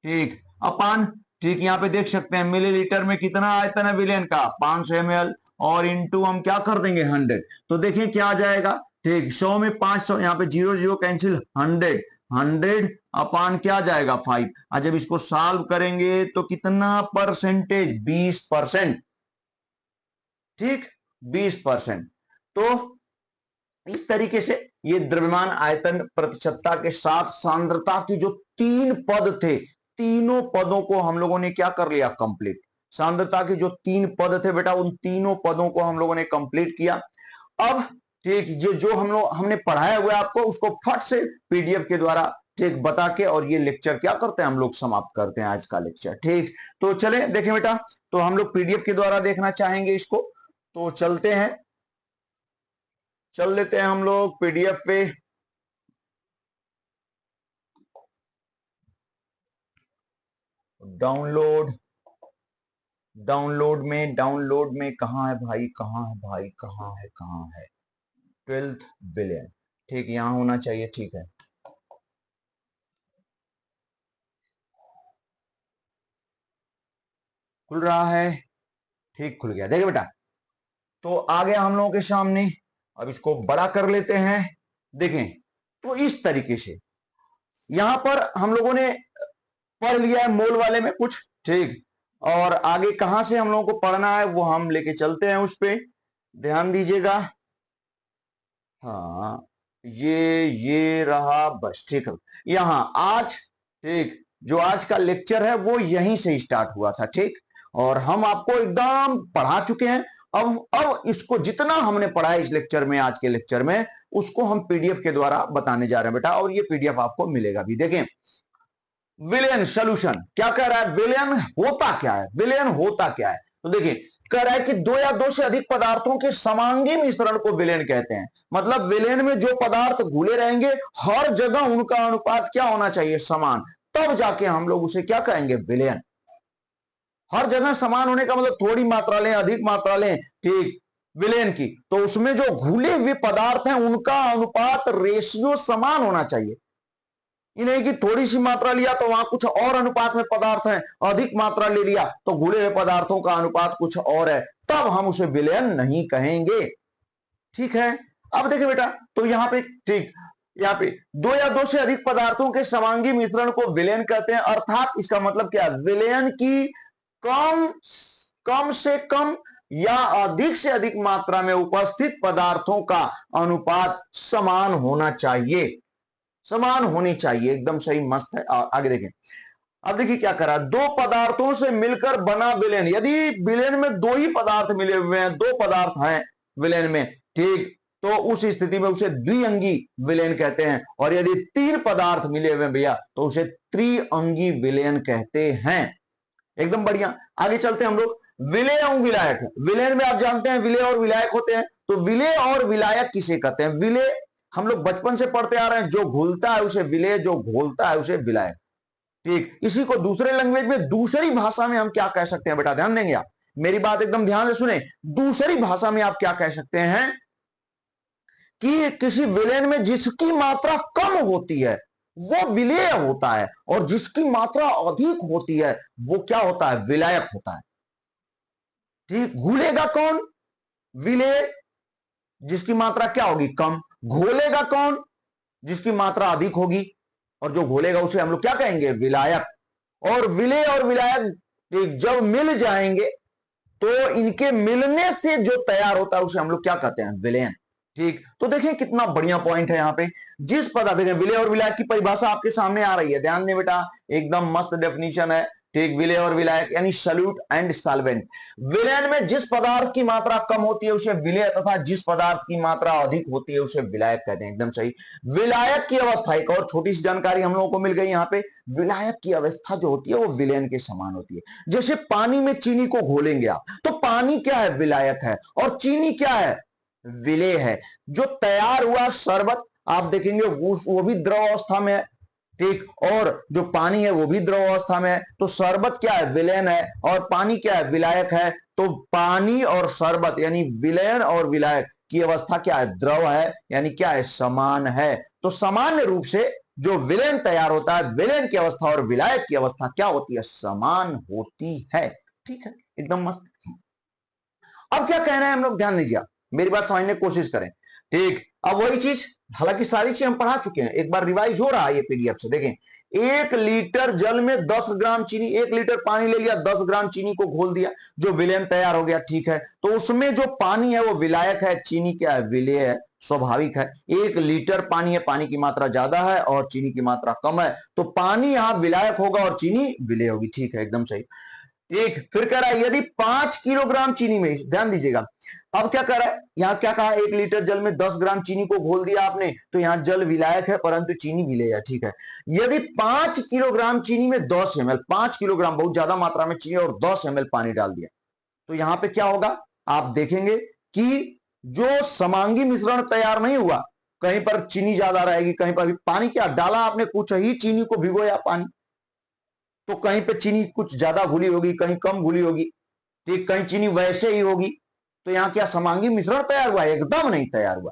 ठीक, अपान, ठीक, यहां पे देख सकते हैं मिलीलीटर में कितना आयतन है विलयन का, 500 ml, और इंटू हम क्या कर देंगे 100, तो देखिए क्या आ जाएगा, ठीक, 100 में 500, यहां पे 0 0 कैंसिल, 100 अपान क्या जाएगा 5, और जब इसको सॉल्व करेंगे तो कितना परसेंटेज, 20%, ठीक, 20%। तो इस तरीके से ये द्रव्यमान आयतन प्रतिशतता के साथ सांद्रता की जो 3 पद थे, तीनों पदों को हम लोगों ने क्या कर लिया, कंप्लीट। सांद्रता के जो 3 पद थे बेटा, उन तीनों पदों को हम लोगों ने कंप्लीट किया। अब ठीक, ये जो हमने पढ़ाया हुआ आपको, उसको फट से पीडीएफ के द्वारा ठीक बता के, और ये लेक्चर क्या करते हैं हम लोग, समाप्त करते हैं आज का लेक्चर, ठीक। तो चले देखें बेटा, तो हम लोग पीडीएफ के द्वारा देखना चाहेंगे इसको, तो चलते हैं, चल लेते हैं हम लोग पीडीएफ पे, डाउनलोड में कहां है भाई, कहां है भाई, कहां है 12th विलयन, ठीक, यहां होना चाहिए, ठीक है, खुल रहा है, ठीक, खुल गया, देखिए बेटा, तो आ गया हम लोगों के सामने, अब इसको बड़ा कर लेते हैं, देखें, तो इस तरीके से यहां पर हम लोगों ने पढ़ लिया है मोल वाले में कुछ, ठीक, और आगे कहां से हम लोगों को पढ़ना है वो हम लेके चलते हैं, उस पे ध्यान दीजिएगा, हाँ, ये रहा, बस, ठीक है, यहां आज, ठीक, जो आज का लेक्चर है वो यहीं से स्टार्ट हुआ था, ठीक, और हम आपको एकदम पढ़ा चुके हैं। अब इसको जितना हमने पढ़ा है इस लेक्चर में, आज के लेक्चर में, उसको हम पीडीएफ के द्वारा बताने जा रहे हैं बेटा, और ये पीडीएफ आपको मिलेगा भी, देखें, विलयन सोल्यूशन क्या कह रहा है, विलयन होता क्या है, विलयन होता क्या है, तो देखिए, कह रहा है कि 2 या 2 से अधिक पदार्थों के समांगी मिश्रण को विलयन कहते हैं, मतलब विलयन में जो पदार्थ घुले रहेंगे हर जगह उनका अनुपात क्या होना चाहिए, समान, तब जाके हम लोग उसे क्या कहेंगे, विलयन। हर जगह समान होने का मतलब थोड़ी मात्रा लें, अधिक मात्रा लें, ठीक, विलयन की, तो उसमें जो घुले हुए पदार्थ हैं उनका अनुपात, रेशियो समान होना चाहिए, ये नहीं कि थोड़ी सी मात्रा लिया तो वहां कुछ और अनुपात में पदार्थ है, अधिक मात्रा ले लिया तो घुले हुए पदार्थों का अनुपात कुछ और है, तब हम उसे विलयन नहीं कहेंगे, ठीक है। अब देखिए बेटा, तो यहां पे ठीक, यहां पे 2 या 2 से अधिक पदार्थों के समांगी मिश्रण को विलयन कहते हैं, अर्थात इसका मतलब क्या है, विलयन की कम से कम या अधिक से अधिक मात्रा में उपस्थित पदार्थों का अनुपात समान होना चाहिए, समान होनी चाहिए, एकदम सही, मस्त है। आगे देखें, अब देखिए क्या करा, 2 पदार्थों से मिलकर बना विलयन, यदि विलयन में 2 ही पदार्थ मिले हुए हैं, 2 पदार्थ हैं विलयन में, ठीक, तो उस स्थिति में उसे द्विअंगी विलयन कहते हैं, और यदि 3 पदार्थ मिले हुए हैं भैया तो उसे त्रिअंगी विलयन कहते हैं, एकदम बढ़िया। आगे चलते हैं हम लोग, विलेय और विलायक, विलयन में आप जानते हैं विलेय और विलायक होते हैं, तो विलेय और विलायक किसे कहते हैं, विलेय हम लोग बचपन से पढ़ते आ रहे हैं, जो घुलता है उसे विलेय, जो घोलता है उसे विलायक, ठीक, इसी को दूसरे लैंग्वेज में, दूसरी भाषा में हम क्या कह सकते हैं बेटा, ध्यान देंगे आप, मेरी बात एकदम ध्यान से सुने, दूसरी भाषा में आप क्या कह सकते हैं कि किसी विलयन में जिसकी मात्रा कम होती है वो विलेय होता है, और जिसकी मात्रा अधिक होती है वो क्या होता है, विलायक होता है, ठीक। घुलेगा कौन, विलेय, जिसकी मात्रा क्या होगी, कम, घोलेगा कौन, जिसकी मात्रा अधिक होगी, और जो घोलेगा उसे हम लोग क्या कहेंगे, विलायक। और विलेय और विलायक जब मिल जाएंगे तो इनके मिलने से जो तैयार होता है उसे हम लोग क्या कहते हैं, विलयन, ठीक, तो देखें कितना बढ़िया पॉइंट है यहाँ पे। जिस पदार्थ, देखें विलेय और विलायक की परिभाषा आपके सामने आ रही है, ध्यान दें बेटा, एकदम मस्त डेफिनेशन है। ठीक, विलेय और विलायक यानी सॉल्यूट एंड सॉल्वेंट। विलयन में जिस पदार्थ की मात्रा कम होती है उसे विलेय, तथा जिस पदार्थ की मात्रा अधिक होती है उसे विलायक कहते हैं, एकदम सही। विलायक की अवस्था, एक और छोटी सी जानकारी हम लोगों को मिल गई यहाँ पे, विलायक की अवस्था जो होती है वो विलयन के समान होती है। जैसे पानी में चीनी को घोलेंगे आप, तो पानी क्या है, विलायक है, और चीनी क्या है, विलेय है। जो तैयार हुआ शरबत आप देखेंगे वो भी द्रव अवस्था में है, ठीक, और जो पानी है वो भी द्रव अवस्था में है। तो शरबत क्या है, विलयन है, और पानी क्या है, विलायक है। तो पानी और शरबत यानी विलयन और विलायक की अवस्था क्या है, द्रव है, यानी क्या है, समान है। तो सामान्य रूप से जो विलयन तैयार होता है, विलयन की अवस्था और विलायक की अवस्था क्या होती है, समान होती है। ठीक है, एकदम मस्त। अब क्या कह रहे हैं हम लोग, ध्यान दीजिए, मेरी बात समझने की कोशिश करें। ठीक, अब वही चीज, हालांकि सारी चीज हम पढ़ा चुके हैं, एक बार रिवाइज हो रहा है ये पीडीएफ से। देखें, 1 लीटर जल में 10 ग्राम चीनी, 1 लीटर पानी ले लिया, 10 ग्राम चीनी को घोल दिया, जो विलयन तैयार हो गया। ठीक है, तो उसमें जो पानी है वो विलायक है, चीनी क्या है, विलेय है, स्वाभाविक है। 1 लीटर पानी है, पानी की मात्रा ज्यादा है और चीनी की मात्रा कम है, तो पानी यहां विलायक होगा और चीनी विलेय होगी। ठीक है, एकदम सही। ठीक, फिर कह रहा है यदि 5 किलोग्राम चीनी में, ध्यान दीजिएगा, अब क्या कर रहा है, यहां क्या कहा, 1 लीटर जल में 10 ग्राम चीनी को घोल दिया आपने, तो यहां जल विलायक है परंतु चीनी विलेय है। ठीक है, यदि 5 किलोग्राम चीनी में 10 ml, 5 किलोग्राम बहुत ज्यादा मात्रा में चीनी और 10 ml पानी डाल दिया, तो यहां पे क्या होगा, आप देखेंगे कि जो समांगी मिश्रण तैयार नहीं हुआ, कहीं पर चीनी ज्यादा रहेगी, कहीं पर भी पानी क्या डाला आपने, कुछ ही चीनी को भिगोया पानी, तो कहीं पे चीनी कुछ ज्यादा घुली होगी, कहीं कम घुली होगी, ठीक, कहीं चीनी वैसे ही होगी। तो यहां क्या समांगी मिश्रण तैयार हुआ, एकदम नहीं तैयार हुआ।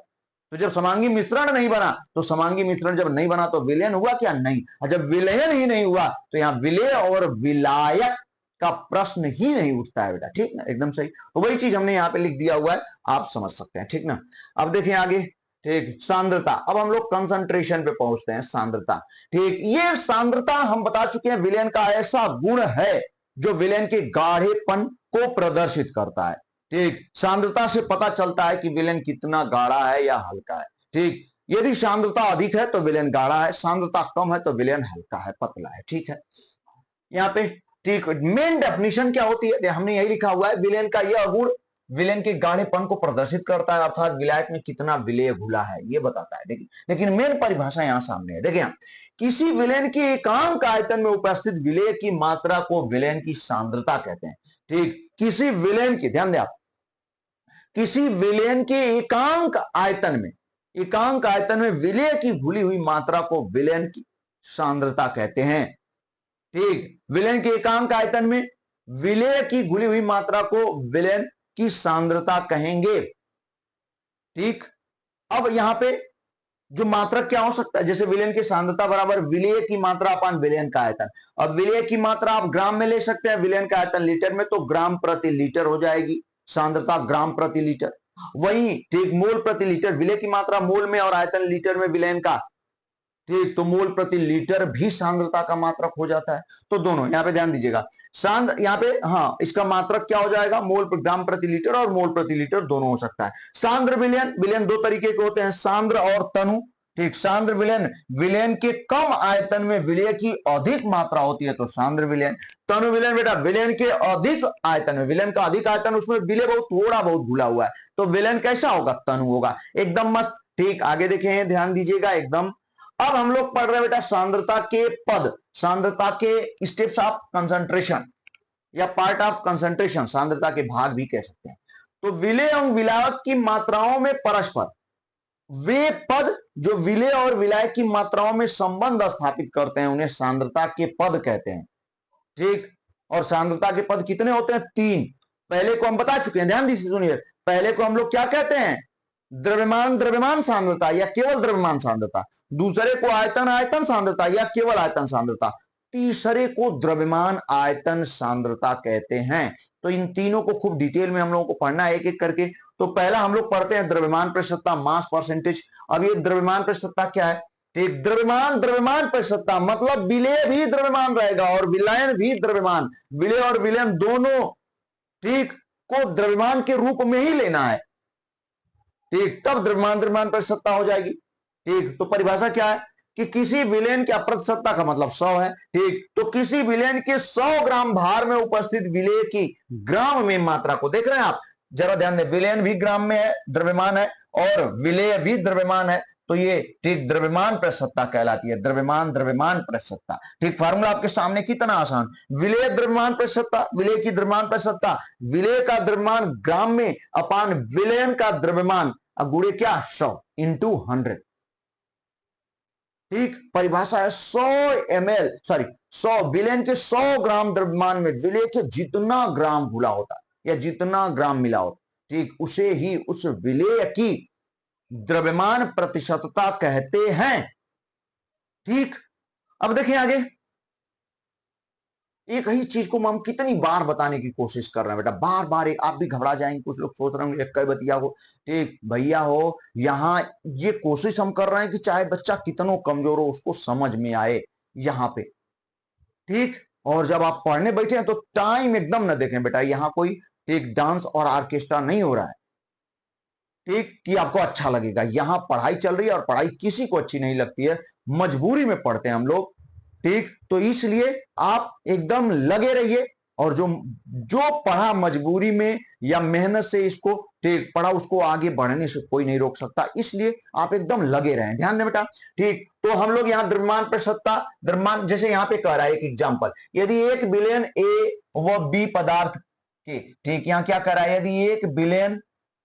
तो जब समांगी मिश्रण नहीं बना, तो समांगी मिश्रण जब नहीं बना तो विलयन हुआ क्या, नहीं। और जब विलयन ही नहीं हुआ तो यहां विलेय और विलायक का प्रश्न ही नहीं उठता है बेटा। ठीक ना, एकदम सही। तो वही चीज हमने यहां पे लिख दिया हुआ है, आप समझ सकते हैं। ठीक ना, अब देखिए आगे। ठीक, सांद्रता, अब हम लोग कंसंट्रेशन पे पहुंचते हैं, सांद्रता। ठीक, ये सांद्रता हम बता चुके हैं, विलयन का ऐसा गुण है जो विलयन के गाढ़ेपन को प्रदर्शित करता है। ठीक, सांद्रता से पता चलता है कि विलयन कितना गाढ़ा है या हल्का है। ठीक, यदि सांद्रता अधिक है तो विलयन गाढ़ा है, सांद्रता कम है तो विलयन हल्का है, पतला है। ठीक है, यहाँ पे ठीक मेन डेफिनेशन क्या होती है, हमने यही लिखा हुआ है, विलयन का यह गुण विलयन के गाढ़ेपन को प्रदर्शित करता है, अर्थात विलायक में कितना विलेय घुला है ये बताता है। लेकिन मेन परिभाषा यहां सामने है, देखिए, किसी विलयन के एकांक आयतन में उपस्थित विलेय की मात्रा को विलयन की सांद्रता कहते हैं। ठीक, किसी विलयन की, ध्यान दें आप, किसी विलयन के एकांक आयतन में विलेय की घुली हुई मात्रा को विलयन की सांद्रता कहते हैं। ठीक, विलयन के एकांक आयतन में विलेय की घुली हुई मात्रा को विलयन की सांद्रता कहेंगे। ठीक, अब यहां पे जो मात्रक क्या हो सकता है, जैसे विलयन की सांद्रता बराबर विलेय की मात्रा अपान विलयन का आयतन। अब विलेय की मात्रा आप ग्राम में ले सकते हैं, विलयन का आयतन लीटर में, तो ग्राम प्रति लीटर हो जाएगी सांद्रता, ग्राम प्रति लीटर। वही ठीक, मोल प्रति लीटर, विलेय की मात्रा मोल में और आयतन लीटर में विलयन का। ठीक, तो मोल प्रति लीटर भी सांद्रता का मात्रक हो जाता है। तो दोनों यहां पे ध्यान दीजिएगा, यहां पे हाँ, इसका मात्रक क्या हो जाएगा, मोल ग्राम प्रति लीटर और मोल प्रति लीटर दोनों हो सकता है। सांद्र विलयन, विलयन दो तरीके के होते हैं, सांद्र और तनु। ठीक, सांद्र विलयन, विलयन के कम आयतन में विलेय की अधिक मात्रा होती है तो सांद्र विलयन। तनु विलयन बेटा, विलयन के अधिक आयतन में, विलयन का अधिक आयतन, उसमें विलेय बहुत थोड़ा बहुत घुला हुआ है, तो विलयन कैसा होगा, तनु होगा। एकदम मस्त। ठीक, आगे देखें, ध्यान दीजिएगा एकदम। अब हम लोग पढ़ रहे हैं बेटा सांद्रता के पद, सांद्रता के स्टेप्स ऑफ कंसंट्रेशन या पार्ट ऑफ कंसंट्रेशन, सांद्रता के भाग भी कह सकते हैं। तो विलेय एवं विलायक की मात्राओं में परस्पर, वे पद जो विलेय और विलायक की मात्राओं में संबंध स्थापित करते हैं उन्हें सांद्रता के पद कहते हैं। ठीक, और सांद्रता के पद कितने होते हैं, 3। पहले को हम बता चुके हैं, ध्यान दीजिए, सुनिए। पहले को हम लोग क्या कहते हैं, द्रव्यमान सांद्रता या केवल द्रव्यमान सांद्रता। दूसरे को आयतन आयतन सांद्रता या केवल आयतन सांद्रता। तीसरे को द्रव्यमान आयतन सांद्रता कहते हैं। तो इन तीनों को खूब डिटेल में हम लोगों को पढ़ना है एक एक करके। तो पहला हम लोग पढ़ते हैं द्रव्यमान प्रतिशतता, मास परसेंटेज। अब ये द्रव्यमान प्रतिशतता क्या है, ठीक, द्रव्यमान प्रतिशतता मतलब विलेय भी द्रव्यमान रहेगा और विलयन भी द्रव्यमान, विलेय और विलयन दोनों ठीक को द्रव्यमान के रूप में ही लेना है। ठीक, तब द्रव्यमान द्रव्यमान प्रतिशतता हो जाएगी। ठीक, तो परिभाषा क्या है कि किसी विलेन की अप्रतिशतता का मतलब 100 है। ठीक, तो किसी विलेन के 100 ग्राम भार में उपस्थित विलेय की ग्राम में मात्रा को देख रहे हैं आप, जरा ध्यान दें, विलेन भी ग्राम में है, द्रव्यमान है, और विलेय भी द्रव्यमान है, तो ये ठीक द्रव्यमान प्रतिशतता कहलाती है, द्रव्यमान द्रव्यमान प्रतिशतता। ठीक, फार्मूला आपके सामने, कितना आसान, विलेय द्रव्यमान प्रतिशतता, विलेय की द्रव्यमान प्रतिशतता, विलेय का द्रव्यमान ग्राम में अपान विलेयन का द्रव्यमान, अब गुणे क्या, 100 इंटू 100। ठीक, परिभाषा है 100 ml, सॉरी 100 विलेन के 100 ग्राम द्रव्यमान में विलेय के जितना ग्राम घुला होता या जितना ग्राम मिला होता, ठीक, उसे ही उस विलेय की द्रव्यमान प्रतिशतता कहते हैं। ठीक, अब देखिए आगे, एक ही चीज को हम कितनी बार बताने की कोशिश कर रहे हैं बेटा, बार बार एक, आप भी घबरा जाएंगे, कुछ लोग सोच रहे होंगे कई बतिया हो, ठीक भैया हो, यहां ये कोशिश हम कर रहे हैं कि चाहे बच्चा कितना कमजोर हो उसको समझ में आए यहां पे। ठीक, और जब आप पढ़ने बैठे हैं तो टाइम एकदम ना देखें बेटा, यहां कोई ठीक डांस और ऑर्केस्ट्रा नहीं हो रहा है, ठीक, कि आपको अच्छा लगेगा, यहां पढ़ाई चल रही है, और पढ़ाई किसी को अच्छी नहीं लगती है, मजबूरी में पढ़ते हैं हम लोग। ठीक, तो इसलिए आप एकदम लगे रहिए, और जो जो पढ़ा मजबूरी में या मेहनत से इसको ठीक पढ़ा, उसको आगे बढ़ने से कोई नहीं रोक सकता, इसलिए आप एकदम लगे रहें, ध्यान दें बेटा। ठीक, तो हम लोग यहाँ द्रव्यमान प्रतिशतता, द्रव्यमान जैसे यहाँ पे कह रहा है एक एग्जांपल, यदि एक विलेन ए व बी पदार्थ के, ठीक, यहाँ क्या कर रहा है, यदि एक विलेन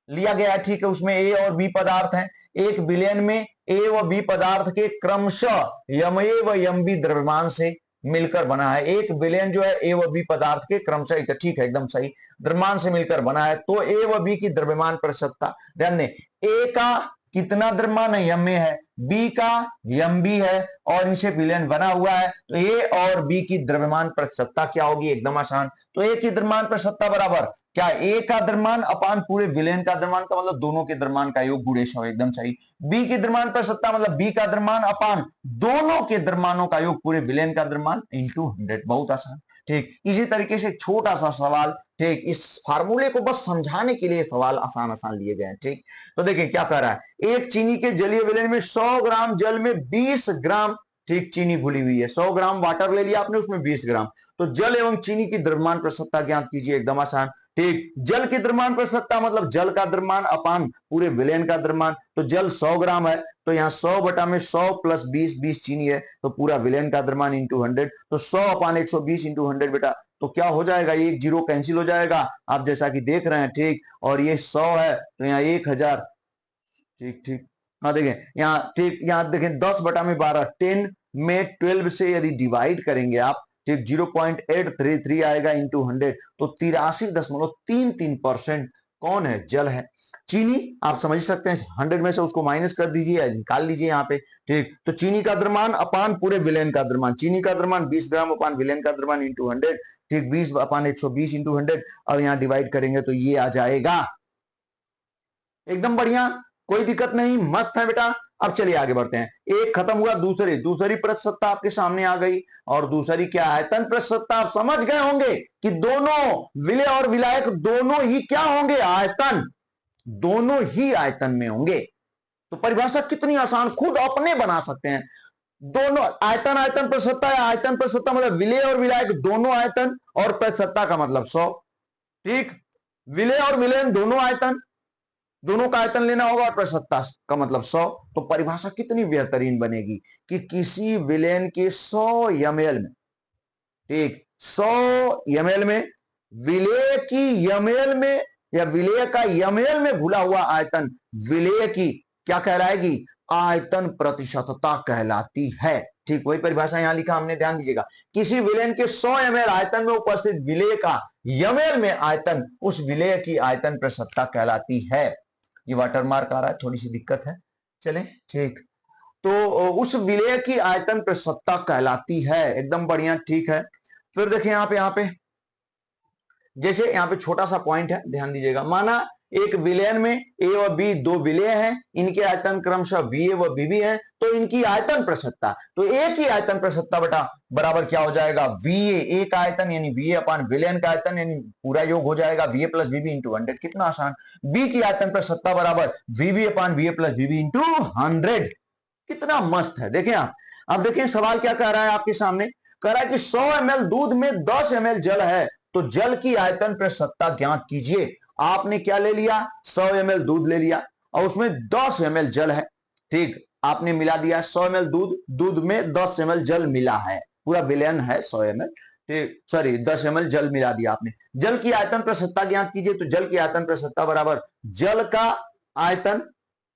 लिया गया है, ठीक है, उसमें ए और बी पदार्थ हैं, एक विलेन में ए व बी पदार्थ के क्रमशः यम ए व यम बी द्रव्यमान से मिलकर बना है। एक विलेन जो है ए व बी पदार्थ के क्रमशः, ठीक है, एकदम सही, द्रव्यमान से मिलकर बना है, तो ए व बी की द्रव्यमान प्रतिशतता, ध्यान दें, ए का कितना द्रव्यमान है, यम ए है, बी का यम बी है, और इनसे विलेन बना हुआ है, तो ए और बी की द्रव्यमान प्रतिशतता क्या होगी, एकदम आसान, तो ए की द्रव्यमान प्रतिशतता बराबर क्या, ए का द्रव्यमान अपान पूरे विलेन का द्रव्यमान का मतलब दोनों के द्रव्यमान का योग गुणे 100, एकदम सही, बी की द्रव्यमान प्रतिशतता मतलब बी का द्रव्यमान अपान दोनों के द्रव्यमानों का योग पूरे विलेन का द्रव्यमान इंटू 100, बहुत आसान। ठीक, इसी तरीके से छोटा सा सवाल, ठीक, इस फार्मूले को बस समझाने के लिए सवाल आसान आसान लिए गए हैं। ठीक, तो देखिए क्या कह रहा है, एक चीनी के जलीय विलेन में 100 ग्राम जल में 20 ग्राम, ठीक, चीनी घुली हुई है, 100 ग्राम वाटर ले लिया आपने, उसमें 20 ग्राम, तो जल एवं चीनी की द्रव्यमान प्रतिशतता ज्ञात कीजिए, एकदम आसान। ठीक, जल की द्रव्यमान प्रतिशतता मतलब जल का द्रव्यमान अपान पूरे विलेन का द्रव्यमान, तो जल 100 ग्राम है, तो यहाँ 100 बटा में 100 प्लस 20, 20 चीनी है, तो पूरा विलेन का द्रव्यमान इंटू 100, तो 100 अपान 120 इंटू 100 बेटा, तो क्या हो जाएगा, एक जीरो कैंसिल हो जाएगा, आप जैसा कि देख रहे हैं। ठीक, और ये 100 है, तो यहाँ 1000, ठीक ठीक, हाँ देखें यहाँ, ठीक, यहाँ देखें 10 बटा में 12, 10 में 12 से यदि डिवाइड करेंगे आप, ठीक, 0.833 आएगा इंटू 100, तो 83.33% कौन है, जल है। चीनी आप समझ सकते हैं, 100 में से उसको माइनस कर दीजिए, निकाल लीजिए यहाँ पे। ठीक, तो चीनी का द्रव्यमान अपान पूरे विलेन का द्रव्यमान, चीनी का द्रव्यमान 20 ग्राम अपान विलेन का द्रव्यमान इंटू 100, ठीक, 20 अपान 120 इंटू 100, और यहाँ डिवाइड करेंगे तो ये आ जाएगा, एकदम बढ़िया, कोई दिक्कत नहीं, मस्त है बेटा। अब चलिए आगे बढ़ते हैं, एक खत्म हुआ, दूसरी प्रतिशतता आपके सामने आ गई, और दूसरी क्या है, आयतन प्रतिशतता। आप समझ गए होंगे कि दोनों विलेय और विलायक दोनों ही क्या होंगे, आयतन, दोनों ही आयतन में होंगे। तो परिभाषा कितनी आसान, खुद अपने बना सकते हैं, दोनों आयतन, आयतन प्रतिशतता, या आयतन प्रतिशतता मतलब विलेय और विलायक दोनों आयतन, और प्रतिशतता का मतलब 100। ठीक, विलेय और विलयन दोनों आयतन, दोनों का आयतन लेना होगा, और प्रतिशतता का मतलब 100, तो परिभाषा कितनी बेहतरीन बनेगी कि किसी विलेन के 100 ml में, ठीक, 100 ml में विलेय की ml में, या विलेय का ml में घुला हुआ आयतन विलेय की क्या कहलाएगी, आयतन प्रतिशतता कहलाती है। ठीक, वही परिभाषा यहां लिखा हमने, ध्यान दीजिएगा, किसी विलेन के 100 ml आयतन में उपस्थित विलेय का ml में आयतन उस विलेय की आयतन प्रतिशतता कहलाती है। ये वाटरमार्क आ रहा है, थोड़ी सी दिक्कत है, चले ठीक, तो उस विलेय की आयतन प्रतिशतता कहलाती है, एकदम बढ़िया। ठीक है, फिर देखिए यहाँ पे जैसे यहाँ पे छोटा सा पॉइंट है, ध्यान दीजिएगा, माना एक विलयन में ए और बी दो विलेय हैं, इनके आयतन क्रमशः वीए व बीबी हैं, तो इनकी आयतन प्रसत्ता, तो एक ही आयतन प्रसत्ता बटा बराबर क्या हो जाएगा, वीए एक आयतन यानी वीए अपान विलयन का आयतन यानी पूरा योग हो जाएगा वीए प्लस बीबी इंटू 100। कितना आसान। बी की आयतन प्रसत्ता बराबर वीबी अपान वीए प्लस बीबी इंटू 100। कितना मस्त है। देखें आप, अब देखें सवाल क्या कह रहा है आपके सामने, कह रहा है कि 100 ml दूध में 10 ml जल है, तो जल की आयतन प्रसत्ता ज्ञात कीजिए। आपने क्या ले लिया, 100 ml दूध ले लिया और उसमें 10 ml जल है, ठीक, आपने मिला दिया 100 ml दूध, दूध में 10 ml जल मिला है, पूरा विलयन है 100 ml, ठीक, सॉरी 10 ml जल मिला दिया आपने। जल की आयतन प्रसत्ता ज्ञात कीजिए, तो जल की आयतन प्रसत्ता बराबर जल का आयतन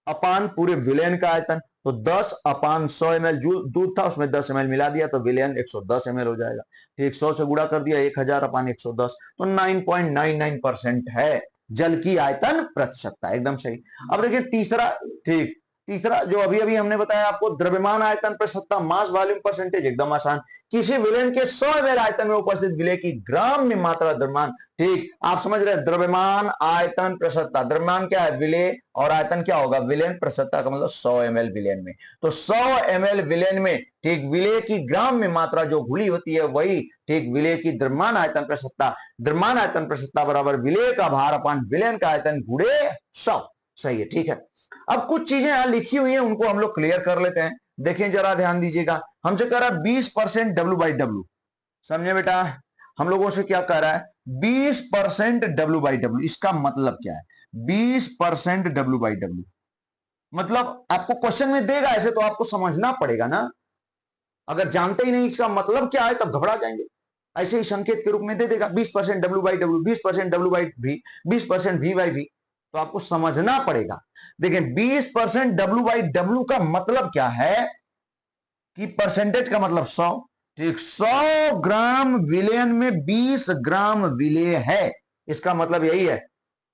अपान पूरे विलयन का आयतन, तो 10 अपान 100 ml दूध था, उसमें 10 ml मिला दिया तो विलयन 110 ml हो जाएगा, ठीक, 100 से गुणा कर दिया 1000 अपान 110, तो 9.99% है जल की आयतन प्रतिशतता, एकदम सही। अब देखिए तीसरा, ठीक, तीसरा जो अभी अभी हमने बताया आपको, द्रव्यमान आयतन प्रतिशतता मास वॉल्यूम परसेंटेज, एकदम आसान। किसी विलयन के 100 ml आयतन में उपस्थित विलय की ग्राम में मात्रा द्रव्यमान, ठीक, आप समझ रहे हैं, द्रव्यमान आयतन प्रतिशतता, द्रव्यमान क्या है विलय और आयतन क्या होगा विलयन, प्रतिशतता का मतलब 100 ml विलयन में, तो 100 ml विलयन में, ठीक, विलय की ग्राम में मात्रा जो घुली होती है वही, ठीक, विलय की द्रव्यमान आयतन प्रतिशतता, द्रव्यमान आयतन प्रतिशतता बराबर विलय का भार अपान विलयन का आयतन गुणे 100, सही है, ठीक है। अब कुछ चीजें यहां लिखी हुई हैं उनको हम लोग क्लियर कर लेते हैं। देखें जरा ध्यान दीजिएगा, हमसे कह रहा है 20% W/W, समझे बेटा, हम लोगों से क्या कह रहा है 20% W/W, इसका मतलब क्या है 20% W/W, मतलब आपको क्वेश्चन में देगा ऐसे तो आपको समझना पड़ेगा ना, अगर जानते ही नहीं इसका मतलब क्या है तब घबरा जाएंगे, ऐसे ही संकेत के रूप में दे देगा 20% W/W, 20% W/V, 20% V/V, तो आपको समझना पड़ेगा। देखें 20% W/W का मतलब क्या है कि परसेंटेज का मतलब 100, ठीक, 100 ग्राम विलयन में 20 ग्राम विलेय है, इसका मतलब यही है,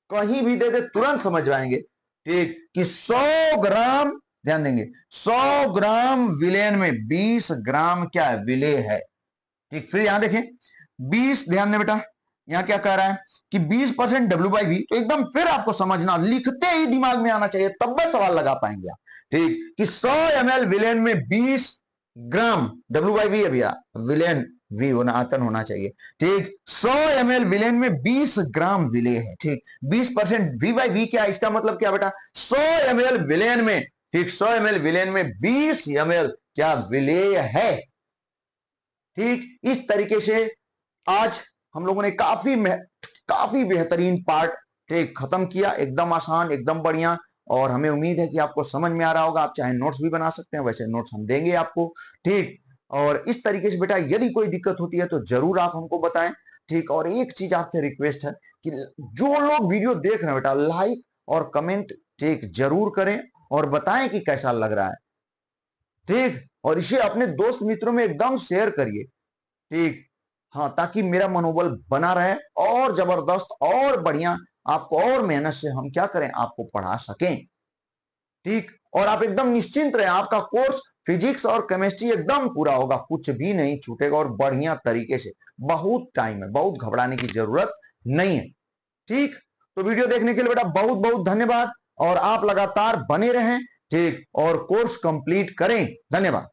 कहीं भी दे दे तुरंत समझ जाएंगे, ठीक, कि 100 ग्राम, ध्यान देंगे 100 ग्राम विलयन में 20 ग्राम क्या है विलेय है, ठीक। फिर यहां देखें 20, ध्यान दें बेटा, यहां क्या कह रहा है कि 20% W/V, तो एकदम फिर आपको समझना, लिखते ही दिमाग में आना चाहिए तब बस सवाल लगा पाएंगे आप, ठीक, कि 100 ml विलयन में 20 ग्राम W/V है भैया, विलयन V होना, आयतन होना चाहिए, ठीक, 100 ml विलयन में 20 ग्राम विलेय है, ठीक, 20% V/V क्या है, इसका मतलब क्या बेटा 100 ml विलयन में, ठीक, 100 ml विलयन में 20 ml क्या विलेय है, ठीक। इस तरीके से आज हम लोगों ने काफी बेहतरीन पार्ट, ठीक, खत्म किया, एकदम आसान, एकदम बढ़िया, और हमें उम्मीद है कि आपको समझ में आ रहा होगा। आप चाहे नोट्स भी बना सकते हैं, वैसे नोट्स हम देंगे आपको, ठीक। और इस तरीके से बेटा यदि कोई दिक्कत होती है तो जरूर आप हमको बताएं, ठीक। और एक चीज आपसे रिक्वेस्ट है कि जो लोग वीडियो देख रहे हैं बेटा लाइक और कमेंट, ठीक, जरूर करें और बताएं कि कैसा लग रहा है, ठीक, और इसे अपने दोस्त मित्रों में एकदम शेयर करिए, ठीक, हाँ, ताकि मेरा मनोबल बना रहे और जबरदस्त और बढ़िया आपको और मेहनत से हम क्या करें आपको पढ़ा सकें, ठीक। और आप एकदम निश्चिंत रहे, आपका कोर्स फिजिक्स और केमिस्ट्री एकदम पूरा होगा, कुछ भी नहीं छूटेगा और बढ़िया तरीके से, बहुत टाइम है, बहुत घबराने की जरूरत नहीं है, ठीक। तो वीडियो देखने के लिए बेटा बहुत बहुत धन्यवाद और आप लगातार बने रहें, ठीक, और कोर्स कंप्लीट करें, धन्यवाद।